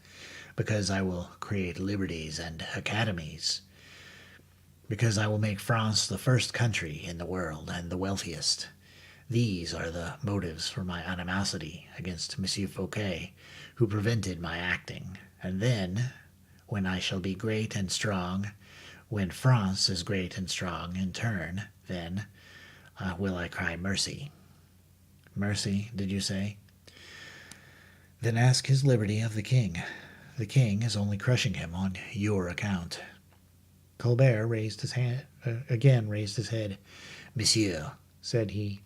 S3: because I will create liberties and academies, because I will make France the first country in the world and the wealthiest. These are the motives for my animosity against Monsieur Fouquet, who prevented my acting. And then, when I shall be great and strong, when France is great and strong in turn, then will I cry mercy. Mercy, did you say? Then ask his liberty of the king. The king is only crushing him on your account. Colbert again raised his head. Monsieur, said he,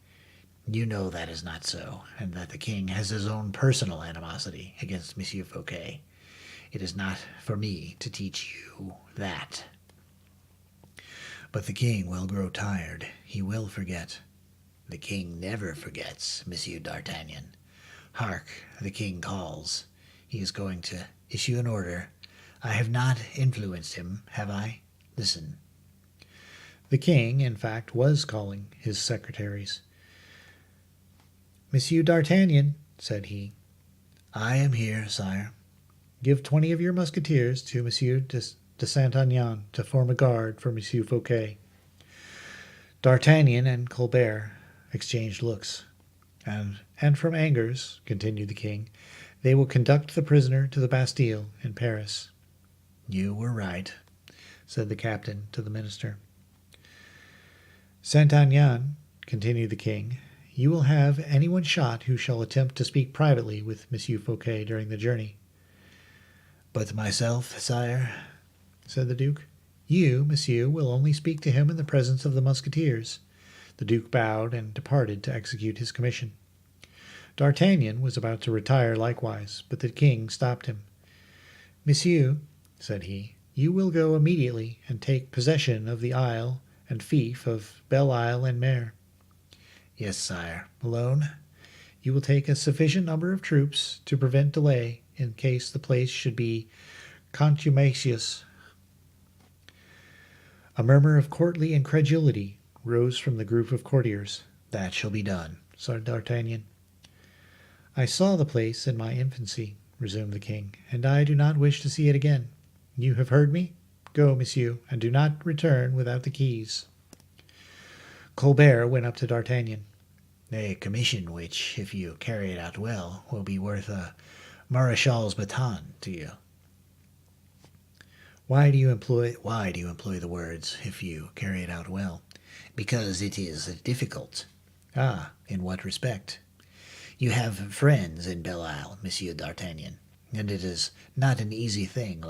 S3: you know that is not so, and that the king has his own personal animosity against Monsieur Fouquet. It is not for me to teach you that. But the king will grow tired. He will forget. The king never forgets, Monsieur d'Artagnan. Hark, the king calls. He is going to issue an order. I have not influenced him, have I? Listen.
S1: The king, in fact, was calling his secretaries. Monsieur d'Artagnan, said he.
S3: I am here, sire.
S1: Give 20 of your musketeers to Monsieur de Saint-Aignan to form a guard for Monsieur Fouquet. D'Artagnan and Colbert exchanged looks. And from Angers, continued the king, they will conduct the prisoner to the Bastille in Paris.
S3: You were right,
S1: said the captain to the minister. Saint-Aignan, continued the king, you will have anyone shot who shall attempt to speak privately with Monsieur Fouquet during the journey.
S3: But myself, sire,
S1: said the duke. You, monsieur, will only speak to him in the presence of the musketeers. The duke bowed and departed to execute his commission. D'Artagnan was about to retire likewise, but the king stopped him. Monsieur, said he, you will go immediately and take possession of the isle and fief of Belle Isle and Mer.
S3: Yes, sire.
S1: Alone, you will take a sufficient number of troops to prevent delay in case the place should be contumacious. A murmur of courtly incredulity rose from the group of courtiers.
S3: That shall be done,
S1: said D'Artagnan. I saw the place in my infancy, resumed the king, and I do not wish to see it again. You have heard me? Go, monsieur, and do not return without the keys. Colbert went up to D'Artagnan.
S3: A commission which, if you carry it out well, will be worth a marechal's baton to you. Why do you employ the words, if you carry it out well? Because it is difficult.
S1: Ah,
S3: in what respect? You have friends in Belle Isle, Monsieur d'Artagnan, and it is not an easy thing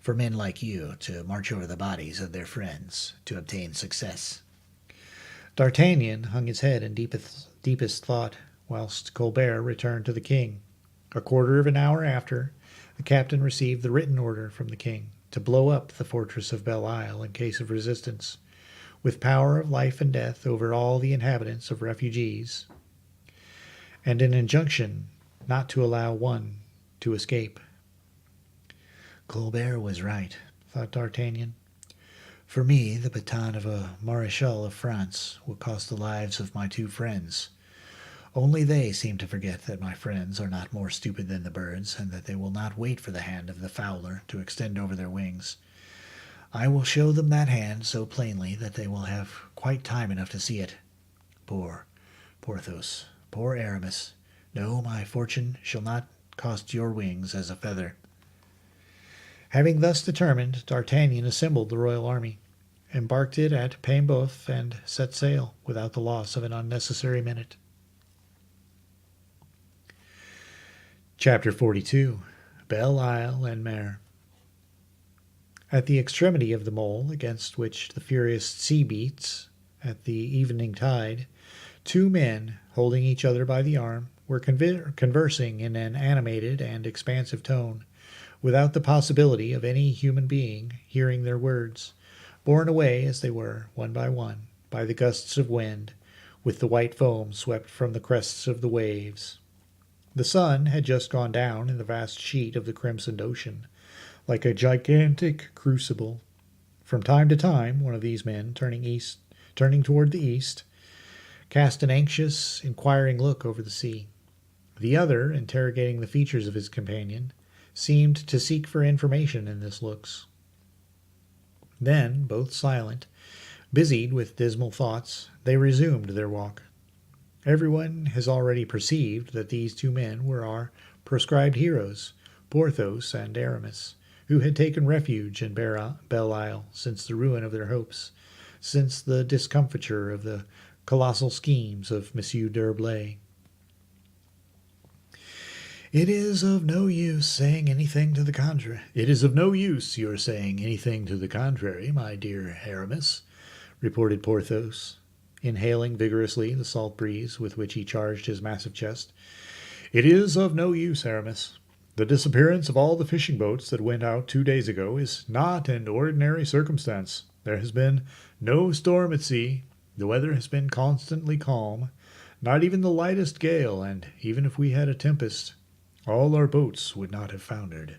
S3: for men like you to march over the bodies of their friends to obtain success.
S1: D'Artagnan hung his head in deepest thought, whilst Colbert returned to the king. A quarter of an hour after, the captain received the written order from the king to blow up the fortress of Belle Isle in case of resistance, with power of life and death over all the inhabitants of refugees, and an injunction not to allow one to escape.
S3: Colbert was right,
S1: thought D'Artagnan.
S3: For me, the baton of a Marechal of France will cost the lives of my two friends. Only they seem to forget that my friends are not more stupid than the birds, and that they will not wait for the hand of the fowler to extend over their wings. I will show them that hand so plainly that they will have quite time enough to see it. Poor Porthos, poor Aramis. No, my fortune shall not cost your wings as a feather.
S1: Having thus determined, D'Artagnan assembled the royal army, embarked it at Paimboeuf, and set sail without the loss of an unnecessary minute. Chapter 42. Belle Isle and Mer. At the extremity of the mole against which the furious sea beats at the evening tide, two men, holding each other by the arm, were conversing in an animated and expansive tone, without the possibility of any human being hearing their words, borne away as they were, one, by the gusts of wind, with the white foam swept from the crests of the waves. The sun had just gone down in the vast sheet of the crimsoned ocean, like a gigantic crucible. From time to time, one of these men, turning toward the east, cast an anxious, inquiring look over the sea. The other, interrogating the features of his companion, seemed to seek for information in his looks. Then, both silent, busied with dismal thoughts, they resumed their walk. Everyone has already perceived that these two men were our proscribed heroes, Porthos and Aramis, who had taken refuge in Belle Isle since the ruin of their hopes, since the discomfiture of the colossal schemes of Monsieur d'Herblay.
S2: It is of no use saying anything to the contrary.
S1: It is of no use your saying anything to the contrary, my dear Aramis, reported Porthos, inhaling vigorously the salt breeze with which he charged his massive chest. It is of no use, Aramis. The disappearance of all the fishing boats that went out 2 days ago is not an ordinary circumstance. There has been no storm at sea. The weather has been constantly calm, not even the lightest gale, and even if we had a tempest, all our boats would not have foundered.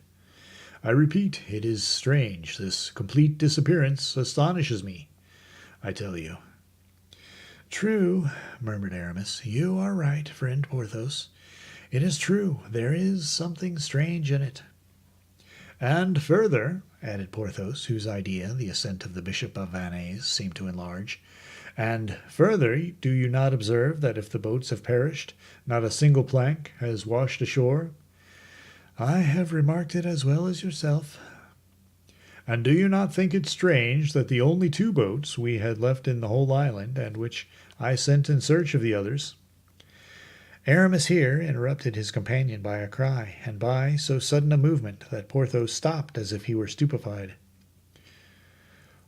S1: I repeat, it is strange. This complete disappearance astonishes me, I tell you.
S2: True, murmured Aramis. You are right, friend Porthos. It is true. There is something strange in it.
S1: And further, added Porthos, whose idea the ascent of the Bishop of Vannes seemed to enlarge, and further, do you not observe that if the boats have perished, not a single plank has washed ashore?
S2: I have remarked it as well as yourself.
S1: And do you not think it strange that the only 2 boats we had left in the whole island, and which I sent in search of the others?
S2: Aramis here interrupted his companion by a cry, and by so sudden a movement that Porthos stopped as if he were stupefied.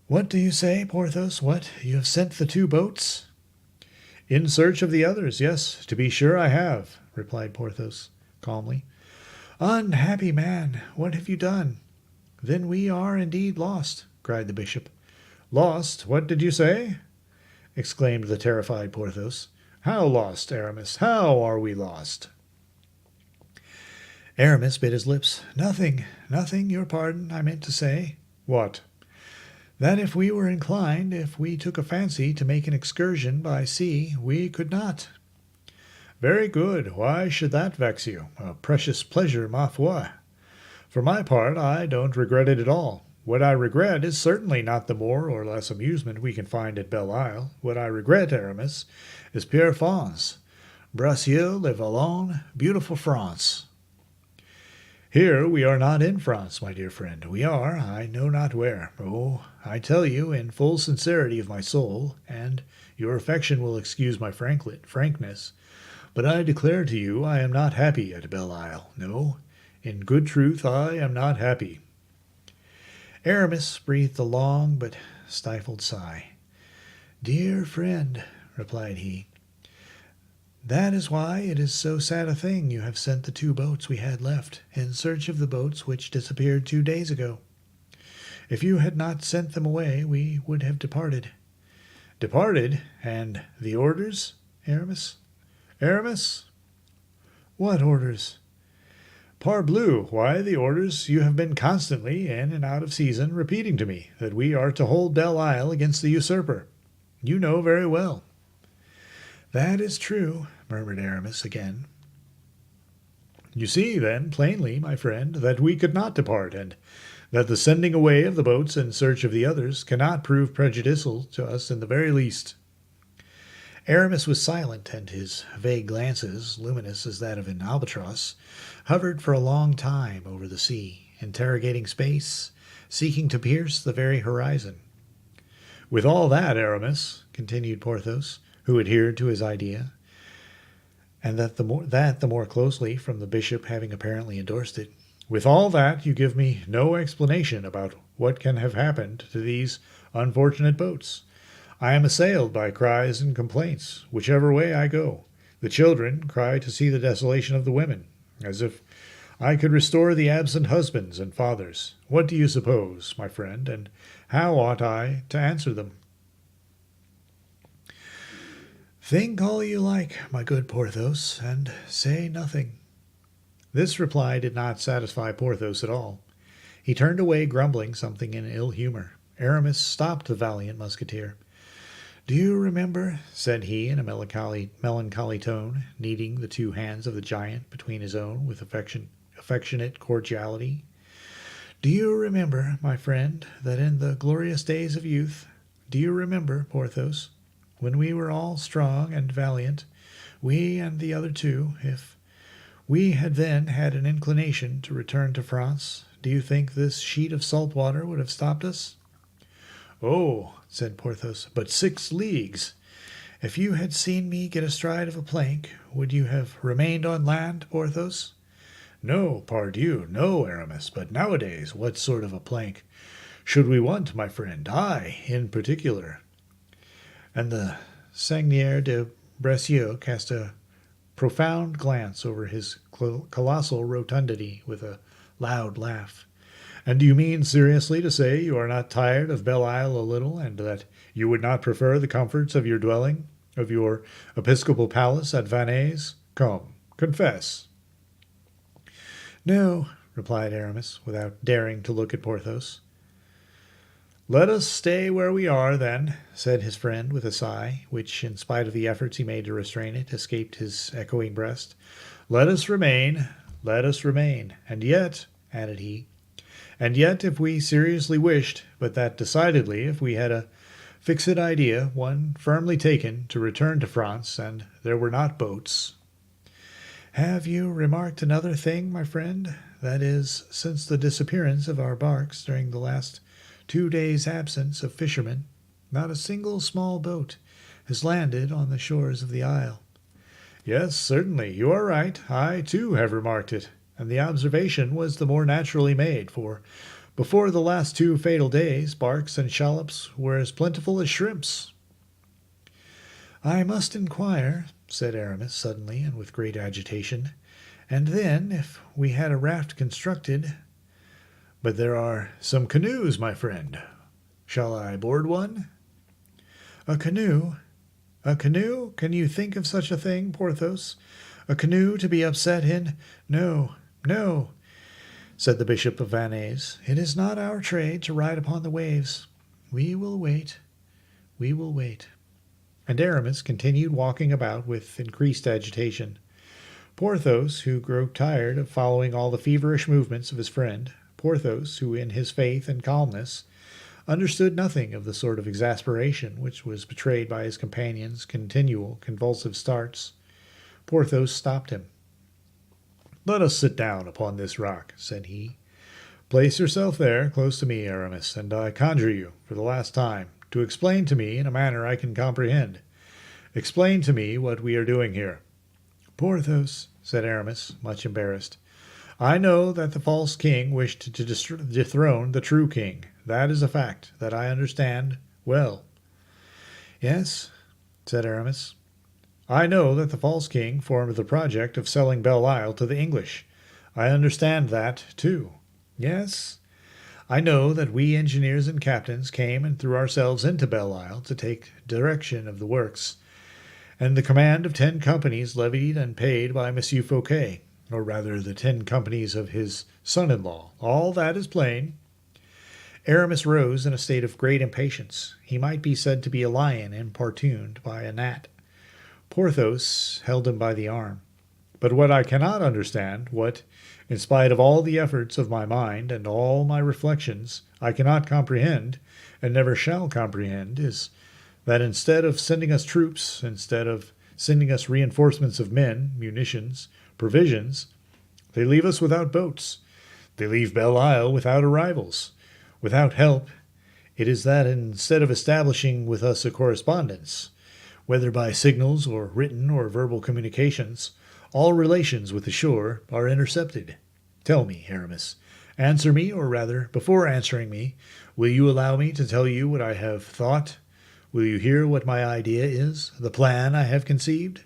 S2: What do you say, Porthos? What? You have sent the 2 boats?
S1: In search of the others, yes, to be sure I have, replied Porthos, calmly.
S2: Unhappy man, what have you done? Then we are indeed lost, cried the bishop.
S1: Lost? What did you say? Exclaimed the terrified Porthos. How lost, Aramis? How are we lost?
S2: Aramis bit his lips. Nothing, your pardon, I meant to say.
S1: What?
S2: That if we were inclined, if we took a fancy to make an excursion by sea, we could not.
S1: Very good. Why should that vex you? A precious pleasure, ma foi. For my part, I don't regret it at all. What I regret is certainly not the more or less amusement we can find at Belle Isle. What I regret, Aramis, is Pierrefonds.
S2: Bracieux, Le Vallon, beautiful France.
S1: Here we are not in France, my dear friend. We are, I know not where. Oh, I tell you, in full sincerity of my soul, and your affection will excuse my frankness, but I declare to you I am not happy at Belle Isle. No, in good truth, I am not happy.
S2: Aramis breathed a long but stifled sigh. Dear friend, replied he, that is why it is so sad a thing you have sent the 2 boats we had left in search of the boats which disappeared 2 days ago. If you had not sent them away, we would have departed.
S1: Departed? And the orders, Aramis? Aramis?
S2: What orders?
S1: Parbleu, why, the orders you have been constantly, in and out of season, repeating to me, that we are to hold Belle Isle against the usurper. You know very well.
S2: That is true, murmured Aramis again.
S1: You see, then, plainly, my friend, that we could not depart, and that the sending away of the boats in search of the others cannot prove prejudicial to us in the very least.
S2: Aramis was silent, and his vague glances, luminous as that of an albatross, hovered for a long time over the sea, interrogating space, seeking to pierce the very horizon.
S1: With all that, Aramis, continued Porthos, who adhered to his idea, and that the more closely from the bishop having apparently endorsed it, with all that, you give me no explanation about what can have happened to these unfortunate boats. I am assailed by cries and complaints, whichever way I go. The children cry to see the desolation of the women, as if I could restore the absent husbands and fathers. What do you suppose, my friend, and how ought I to answer them?
S2: Think all you like, my good Porthos, and say nothing.
S1: This reply did not satisfy Porthos at all. He turned away grumbling something in ill humor. Aramis stopped the valiant musketeer. Do you remember, said he in a melancholy tone, kneading the two hands of the giant between his own with affectionate cordiality, do you remember, my friend, that in the glorious days of youth, do you remember, Porthos, when we were all strong and valiant, we and the other two, if we had then had an inclination to return to France, do you think this sheet of salt water would have stopped us? Oh, said Porthos, but 6 leagues! If you had seen me get astride of a plank, would you have remained on land, Porthos? No, pardieu, no, Aramis, but nowadays what sort of a plank should we want, my friend? I, in particular. And the Seigneur de Bracieux cast a profound glance over his colossal rotundity with a loud laugh. And do you mean seriously to say you are not tired of Belle Isle a little, and that you would not prefer the comforts of your dwelling, of your episcopal palace at Vannes? Come, confess. No, replied Aramis, without daring to look at Porthos. Let us stay where we are, then, said his friend with a sigh, which, in spite of the efforts he made to restrain it, escaped his echoing breast. Let us remain, and yet, added he, and yet, if we seriously wished, but that decidedly, if we had a fixed idea, one firmly taken, to return to France, and there were not boats. Have you remarked another thing, my friend? That is, since the disappearance of our barks during the last 2 days' absence of fishermen, not a single small boat has landed on the shores of the isle. Yes, certainly, you are right. I, too, have remarked it, and the observation was the more naturally made, for before the last 2 fatal days, barks and shallops were as plentiful as shrimps. I must inquire, said Aramis suddenly and with great agitation, and then, if we had a raft constructed— But there are some canoes, my friend. Shall I board one? A canoe? A canoe? Can you think of such a thing, Porthos? A canoe to be upset in? No, no, said the Bishop of Vannes. It is not our trade to ride upon the waves. We will wait. We will wait. And Aramis continued walking about with increased agitation. Porthos, who grew tired of following all the feverish movements of his friend, Porthos, who in his faith and calmness understood nothing of the sort of exasperation which was betrayed by his companion's continual convulsive starts, Porthos stopped him. Let us sit down upon this rock, said he. Place yourself there, close to me, Aramis, and I conjure you, for the last time, to explain to me in a manner I can comprehend. Explain to me what we are doing here. Porthos, said Aramis, much embarrassed, I know that the false king wished to dethrone the true king. That is a fact that I understand well. Yes, said Aramis. I know that the false king formed the project of selling Belle Isle to the English. I understand that, too. Yes, I know that we engineers and captains came and threw ourselves into Belle Isle to take direction of the works, and the command of 10 companies levied and paid by Monsieur Fouquet, or rather the 10 companies of his son-in-law. All that is plain. Aramis rose in a state of great impatience. He might be said to be a lion importuned by a gnat. Porthos held him by the arm. But what I cannot understand, what, in spite of all the efforts of my mind and all my reflections, I cannot comprehend, and never shall comprehend, is that instead of sending us troops, instead of sending us reinforcements of men, munitions, provisions, they leave us without boats. They leave Belle Isle without arrivals, without help. It is that instead of establishing with us a correspondence, whether by signals or written or verbal communications, all relations with the shore are intercepted. Tell me, Aramis, answer me, or rather, before answering me, will you allow me to tell you what I have thought? Will you hear what my idea is, the plan I have conceived?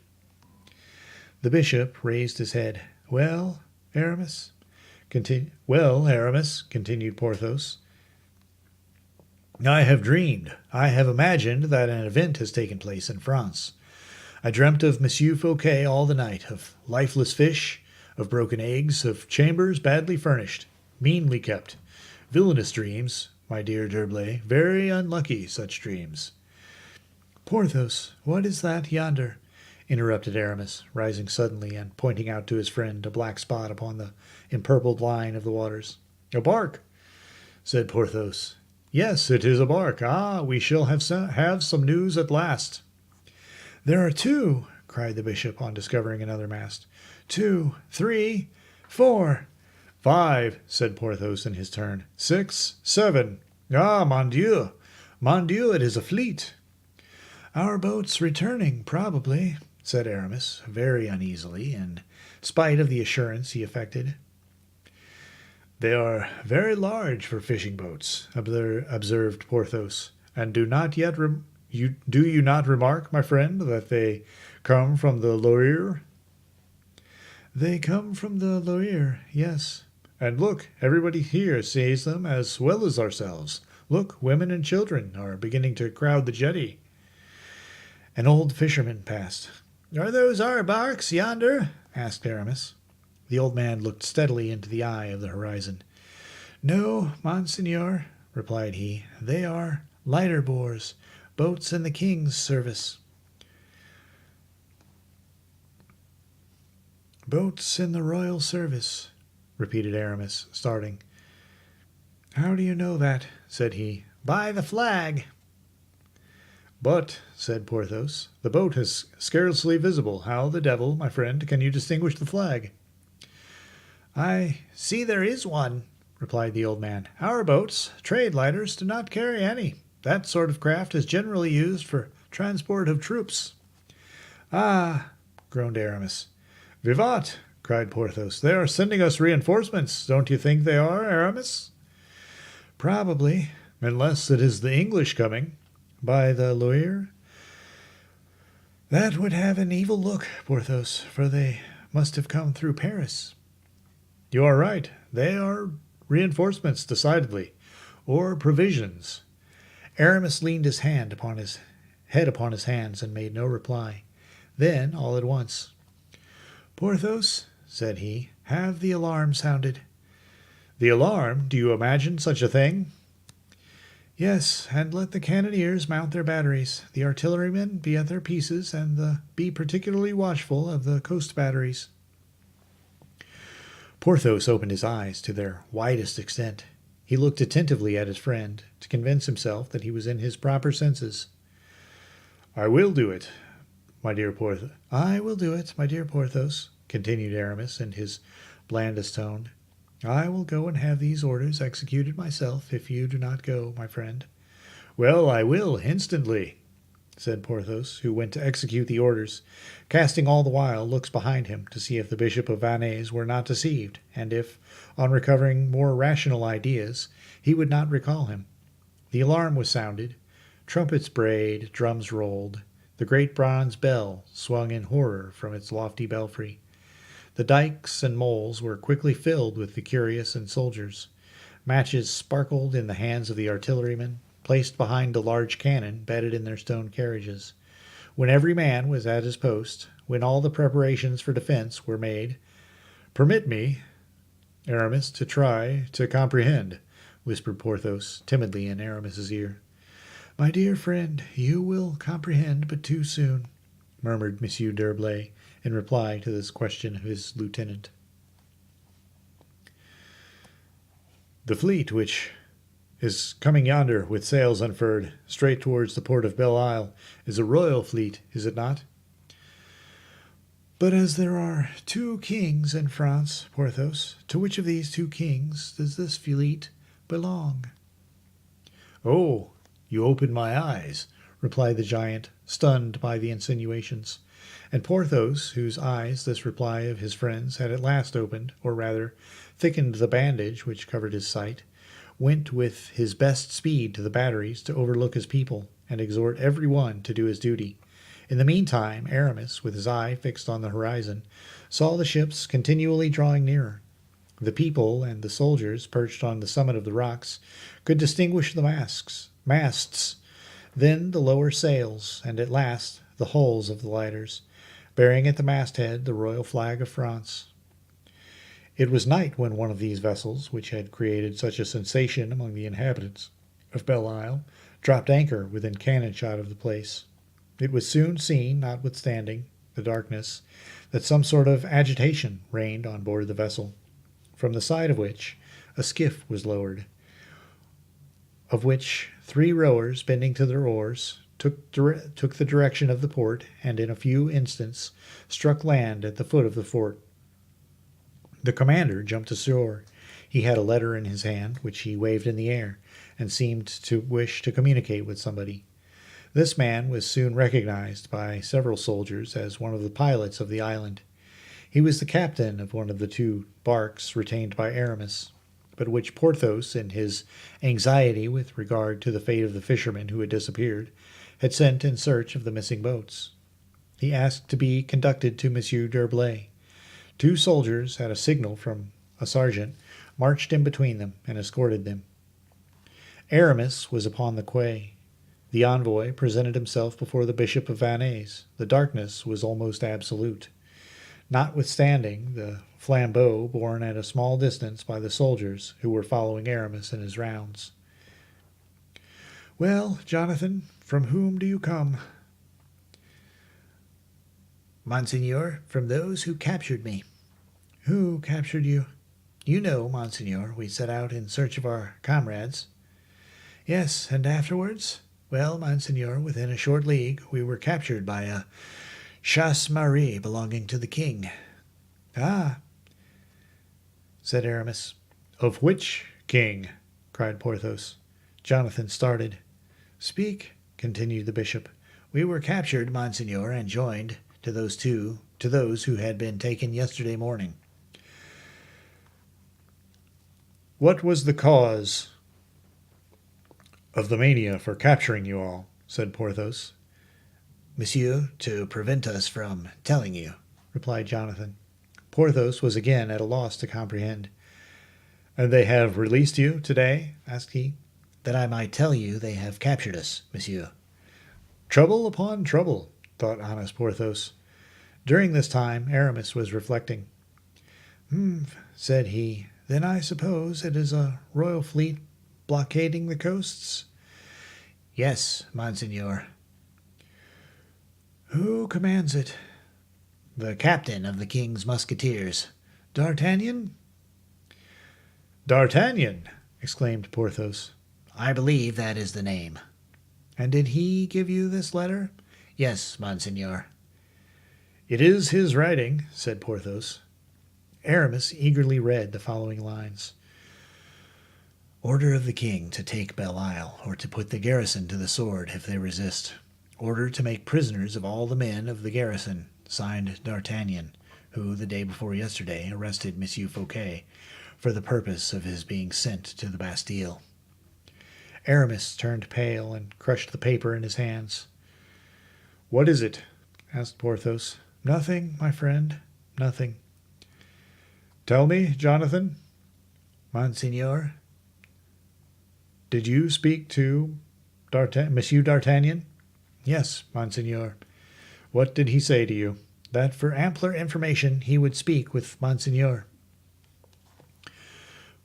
S1: The bishop raised his head. Well, Aramis, continued Porthos, I have dreamed, I have imagined that an event has taken place in France. I dreamt of Monsieur Fouquet all the night, of lifeless fish, of broken eggs, of chambers badly furnished, meanly kept. Villainous dreams, my dear D'Herblay, very unlucky such dreams. Porthos, what is that yonder? Interrupted Aramis, rising suddenly and pointing out to his friend a black spot upon the empurpled line of the waters. A bark, said Porthos. Yes, it is a bark. Ah, we shall have some news at last. There are two, cried the bishop on discovering another mast. 2, 3, 4. 5, said Porthos in his turn. 6, 7. Ah, mon Dieu! Mon Dieu, it is a fleet. Our boat's returning, probably, said Aramis, very uneasily, in spite of the assurance he affected. They are very large for fishing boats, observed Porthos, and do you not remark, my friend, that they come from the Loire? They come from the Loire, yes. And look, everybody here sees them as well as ourselves. Look, women and children are beginning to crowd the jetty. An old fisherman passed. Are those our barks yonder? Asked Aramis. The old man looked steadily into the eye of the horizon. No, monseigneur, replied he. They are lighter boars, boats in the king's service. Boats in the royal service, repeated Aramis, starting. How do you know that? Said he. By the flag. But, said Porthos, the boat is scarcely visible. How the devil, my friend, can you distinguish the flag? I see there is one, replied the old man. Our boats, trade lighters, do not carry any. That sort of craft is generally used for transport of troops. Ah, groaned Aramis. Vivat! Cried Porthos. They are sending us reinforcements. Don't you think they are, Aramis? Probably, unless it is the English coming. By the Loire? That would have an evil look, Porthos, for they must have come through Paris. You are right. They are reinforcements, decidedly, or provisions. Aramis leaned his head upon his hands and made no reply. Then, all at once, Porthos, said he, have the alarm sounded. The alarm? Do you imagine such a thing? Yes, and let the cannoneers mount their batteries, the artillerymen be at their pieces, and be particularly watchful of the coast batteries. Porthos opened his eyes to their widest extent. He looked attentively at his friend, to convince himself that he was in his proper senses. I will do it, my dear Porthos. I will do it, my dear Porthos, continued Aramis in his blandest tone. I will go and have these orders executed myself, if you do not go, my friend. Well, I will, instantly, said Porthos, who went to execute the orders, casting all the while looks behind him to see if the Bishop of Vannes were not deceived, and if, on recovering more rational ideas, he would not recall him. The alarm was sounded, trumpets brayed, drums rolled, the great bronze bell swung in horror from its lofty belfry. The dikes and moles were quickly filled with the curious and soldiers. Matches sparkled in the hands of the artillerymen, placed behind the large cannon bedded in their stone carriages. When every man was at his post, when all the preparations for defense were made, permit me, Aramis, to try to comprehend, whispered Porthos timidly in Aramis's ear. My dear friend, you will comprehend but too soon, murmured Monsieur d'Herblay in reply to this question of his lieutenant. The fleet which is coming yonder with sails unfurled, straight towards the port of Belle Isle, is a royal fleet, is it not? But as there are 2 kings in France, Porthos, to which of these 2 kings does this fleet belong? Oh, you open my eyes, replied the giant, stunned by the insinuations. And Porthos, whose eyes this reply of his friend's had at last opened, or rather thickened the bandage which covered his sight, went with his best speed to the batteries to overlook his people and exhort every one to do his duty. In the meantime, Aramis, with his eye fixed on the horizon, saw the ships continually drawing nearer. The people and the soldiers, perched on the summit of the rocks, could distinguish the masts, then the lower sails, and at last the hulls of the lighters, bearing at the masthead the royal flag of France. It was night when one of these vessels, which had created such a sensation among the inhabitants of Belle Isle, dropped anchor within cannon shot of the place. It was soon seen, notwithstanding the darkness, that some sort of agitation reigned on board the vessel, from the side of which a skiff was lowered, of which 3 rowers, bending to their oars, took the direction of the port, and in a few instants struck land at the foot of the fort. The commander jumped ashore. He had a letter in his hand, which he waved in the air, and seemed to wish to communicate with somebody. This man was soon recognized by several soldiers as one of the pilots of the island. He was the captain of one of the 2 barks retained by Aramis, but which Porthos, in his anxiety with regard to the fate of the fishermen who had disappeared, had sent in search of the missing boats. He asked to be conducted to Monsieur d'Herblay. 2 soldiers, at a signal from a sergeant, marched in between them and escorted them. Aramis was upon the quay. The envoy presented himself before the Bishop of Vannes. The darkness was almost absolute, notwithstanding the flambeau borne at a small distance by the soldiers who were following Aramis in his rounds. "Well, Jonathan, from whom do you come?"
S3: "Monseigneur, from those who captured me."
S1: "Who captured you?"
S3: "You know, Monseigneur, we set out in search of our comrades."
S1: "Yes, and afterwards?"
S3: "Well, Monseigneur, within a short league we were captured by a chasse-maree belonging to the king."
S1: "Ah," said Aramis. "Of which king?" cried Porthos. Jonathan started. "Speak," continued the bishop.
S3: "We were captured, Monseigneur, and joined to those who had been taken yesterday morning."
S1: "What was the cause of the mania for capturing you all?" said Porthos.
S3: "Monsieur, to prevent us from telling you,"
S1: replied Jonathan. Porthos was again at a loss to comprehend. "And they have released you today?" asked he.
S3: "That I might tell you they have captured us, monsieur."
S1: "Trouble upon trouble," thought honest Porthos. During this time Aramis was reflecting.
S2: Said he. "Then I suppose it is a royal fleet blockading the coasts?"
S3: "Yes, Monseigneur."
S2: "Who commands it?"
S3: "The captain of the king's musketeers."
S2: "D'Artagnan?"
S1: "D'Artagnan!" exclaimed Porthos.
S3: "I believe that is the name."
S2: "And did he give you this letter?"
S3: "Yes, Monseigneur."
S1: "It is his writing," said Porthos.
S2: Aramis eagerly read the following lines.
S3: "Order of the king to take Belle Isle, or to put the garrison to the sword if they resist. Order to make prisoners of all the men of the garrison. Signed, D'Artagnan, who the day before yesterday arrested Monsieur Fouquet for the purpose of his being sent to the Bastille."
S1: Aramis turned pale and crushed the paper in his hands. "What is it?" asked Porthos.
S2: "Nothing, my friend, nothing."
S1: "Tell me, Jonathan."
S3: "Monseigneur."
S1: "Did you speak to Monsieur d'Artagnan?"
S2: "Yes, Monseigneur."
S1: "What did he say to you?"
S2: "That for ampler information he would speak with Monseigneur."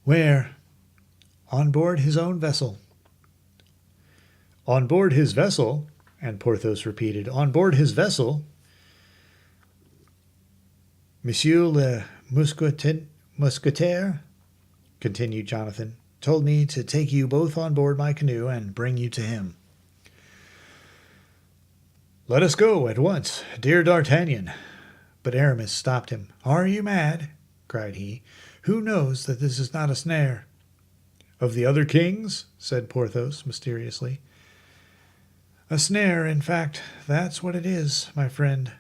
S1: "Where?"
S2: "On board his own vessel."
S1: "On board his vessel?" and Porthos repeated, "On board his vessel?"
S2: "Monsieur le Mousquetaire," continued Jonathan, "told me to take you both on board my canoe and bring you to him."
S1: "Let us go at once, dear D'Artagnan."
S2: But Aramis stopped him. "Are you mad?" cried he. "Who knows that this is not a snare?"
S1: "Of the other kings?" said Porthos mysteriously.
S2: "A snare, in fact. That's what it is, my friend."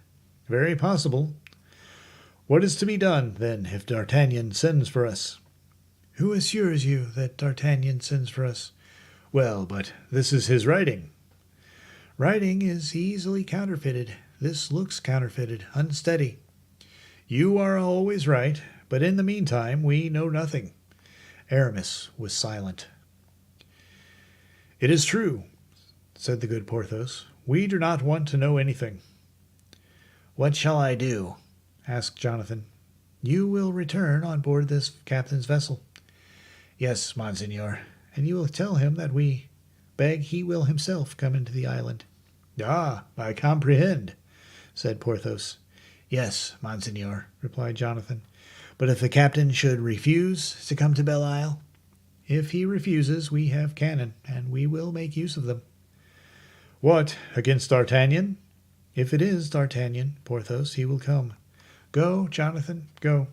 S1: "Very possible. What is to be done, then, if D'Artagnan sends for us?"
S2: "Who assures you that D'Artagnan sends for us?"
S1: "Well, but this is his writing."
S2: "Writing is easily counterfeited. This looks counterfeited, unsteady."
S1: "You are always right, but in the meantime we know nothing."
S2: Aramis was silent.
S1: "It is true," said the good Porthos. "We do not want to know anything."
S3: "What shall I do?"
S2: asked Jonathan. "You will return on board this captain's vessel."
S3: "Yes, Monseigneur."
S2: "And you will tell him that we beg he will himself come into the island."
S1: "Ah, I comprehend," said Porthos.
S3: "Yes, Monseigneur," replied Jonathan. "But if the captain should refuse to come to Belle Isle?"
S1: "If he refuses, we have cannon, and we will make use of them." "What, against D'Artagnan?"
S2: "If it is D'Artagnan, Porthos, he will come. Go, Jonathan, go."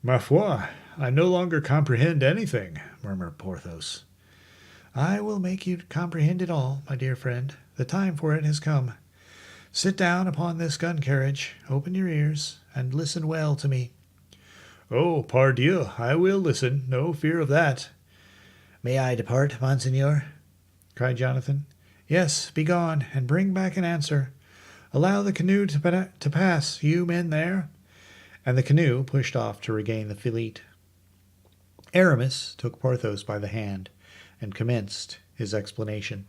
S1: "Ma foi, I no longer comprehend anything," murmured Porthos.
S2: "I will make you comprehend it all, my dear friend. The time for it has come. Sit down upon this gun carriage, open your ears, and listen well to me."
S1: "Oh, pardieu, I will listen, no fear of that."
S3: "May I depart, Monseigneur?"
S2: cried Jonathan. "Yes, be gone, and bring back an answer. Allow the canoe to pass, you men there."
S1: And the canoe pushed off to regain the Fleet. Aramis took Porthos by the hand and commenced his explanation.